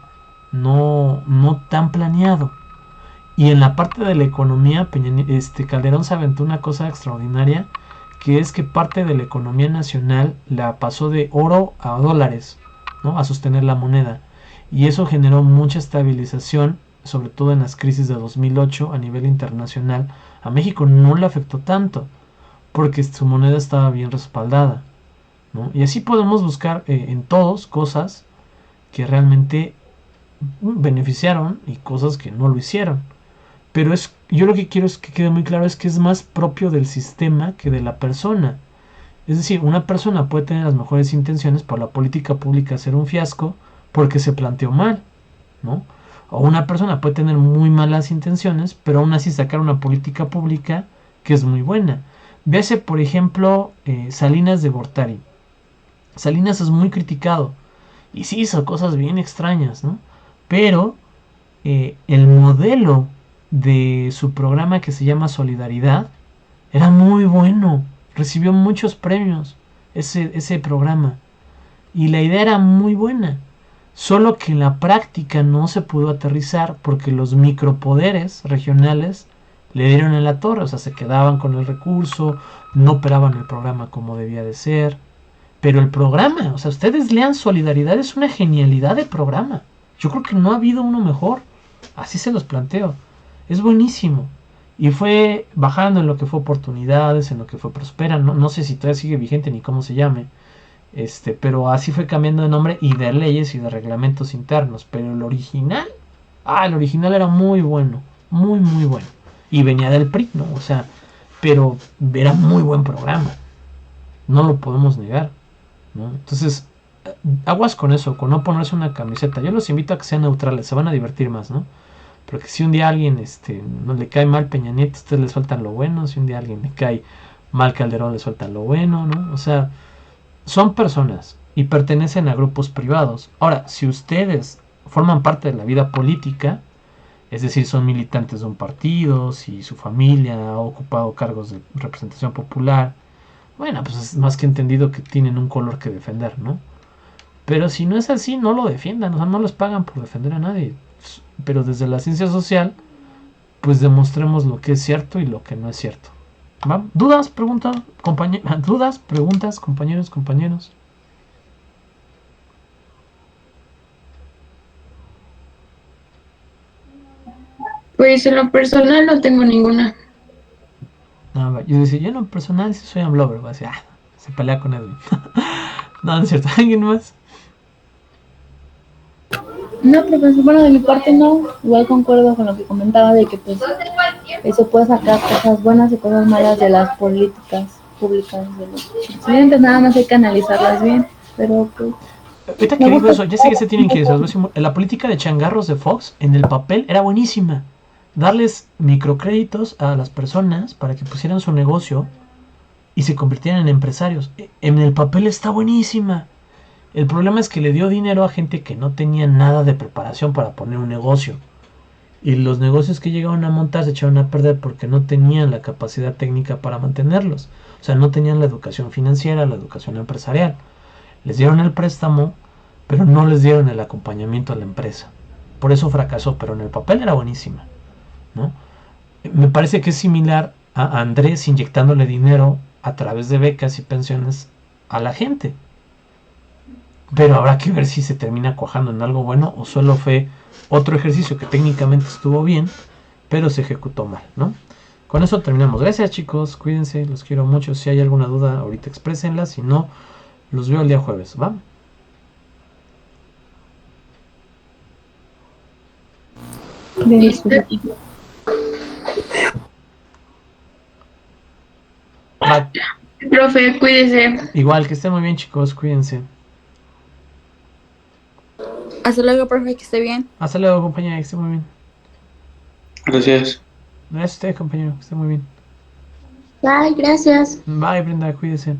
no tan planeado. Y en la parte de la economía, Calderón se aventó una cosa extraordinaria, que es que parte de la economía nacional la pasó de oro a dólares, ¿no? A sostener la moneda. Y eso generó mucha estabilización, sobre todo en las crisis de 2008 a nivel internacional. A México no le afectó tanto, porque su moneda estaba bien respaldada, ¿no? Y así podemos buscar en todos cosas que realmente beneficiaron y cosas que no lo hicieron. Pero yo lo que quiero es que quede muy claro es que es más propio del sistema que de la persona. Es decir, una persona puede tener las mejores intenciones, pero la política pública ser un fiasco porque se planteó mal, ¿no? O una persona puede tener muy malas intenciones, pero aún así sacar una política pública que es muy buena. Véase, por ejemplo, Salinas de Gortari. Salinas es muy criticado y sí hizo cosas bien extrañas, ¿no? Pero el modelo de su programa, que se llama Solidaridad, era muy bueno. Recibió muchos premios ese programa. Y la idea era muy buena. Solo que en la práctica no se pudo aterrizar porque los micropoderes regionales le dieron en la torre. O sea, se quedaban con el recurso, no operaban el programa como debía de ser. Pero el programa, o sea, ustedes lean Solidaridad, es una genialidad de programa. Yo creo que no ha habido uno mejor. Así se los planteo. Es buenísimo. Y fue bajando en lo que fue Oportunidades, en lo que fue Prospera. No sé si todavía sigue vigente ni cómo se llame. Pero así fue cambiando de nombre y de leyes y de reglamentos internos. Pero el original era muy bueno. Muy, muy bueno. Y venía del PRI, ¿no? O sea, pero era muy buen programa. No lo podemos negar, ¿no? Entonces, aguas con eso, con no ponerse una camiseta. Yo los invito a que sean neutrales, se van a divertir más, ¿no? Porque si un día a alguien no le cae mal Peña Nieto, ustedes le sueltan lo bueno. Si un día a alguien le cae mal Calderón, le sueltan lo bueno, ¿no? O sea, son personas y pertenecen a grupos privados. Ahora, si ustedes forman parte de la vida política, es decir, son militantes de un partido, si su familia ha ocupado cargos de representación popular, bueno, pues es más que entendido que tienen un color que defender, ¿no? Pero si no es así, no lo defiendan, o sea, no les pagan por defender a nadie. Pero desde la ciencia social, pues demostremos lo que es cierto y lo que no es cierto. ¿Va? ¿Dudas, preguntas, dudas, preguntas, compañeros, compañeros? Pues en lo personal no tengo ninguna. No, yo decía, yo en lo personal sí soy Amblover, va a decir, se pelea con Edwin. No, no es cierto, ¿alguien más? No, profesor, bueno, de mi parte no, igual concuerdo con lo que comentaba de que pues eso puede sacar cosas buenas y cosas malas de las políticas públicas de los estudiantes, nada más hay que analizarlas bien, pero pues... Ahorita que digo eso, ya sé que se tienen que decir, la política de changarros de Fox en el papel era buenísima. Darles microcréditos a las personas para que pusieran su negocio y se convirtieran en empresarios. En el papel está buenísima. El problema es que le dio dinero a gente que no tenía nada de preparación para poner un negocio. Y los negocios que llegaron a montar se echaron a perder porque no tenían la capacidad técnica para mantenerlos. O sea, no tenían la educación financiera, la educación empresarial. Les dieron el préstamo, pero no les dieron el acompañamiento a la empresa. Por eso fracasó, pero en el papel era buenísima, ¿no? Me parece que es similar a Andrés inyectándole dinero a través de becas y pensiones a la gente. Pero habrá que ver si se termina cuajando en algo bueno o solo fue otro ejercicio que técnicamente estuvo bien, pero se ejecutó mal, ¿no? Con eso terminamos. Gracias, chicos, cuídense, los quiero mucho. Si hay alguna duda, ahorita exprésenla, si no, los veo el día jueves, ¿va? Va. Profe, cuídese. Igual, que estén muy bien, chicos, cuídense. Hasta luego, profe, que esté bien. Hasta luego, compañera, que esté muy bien. Gracias. Gracias a usted, compañero, que esté muy bien. Bye, gracias. Bye, Brenda, cuídese.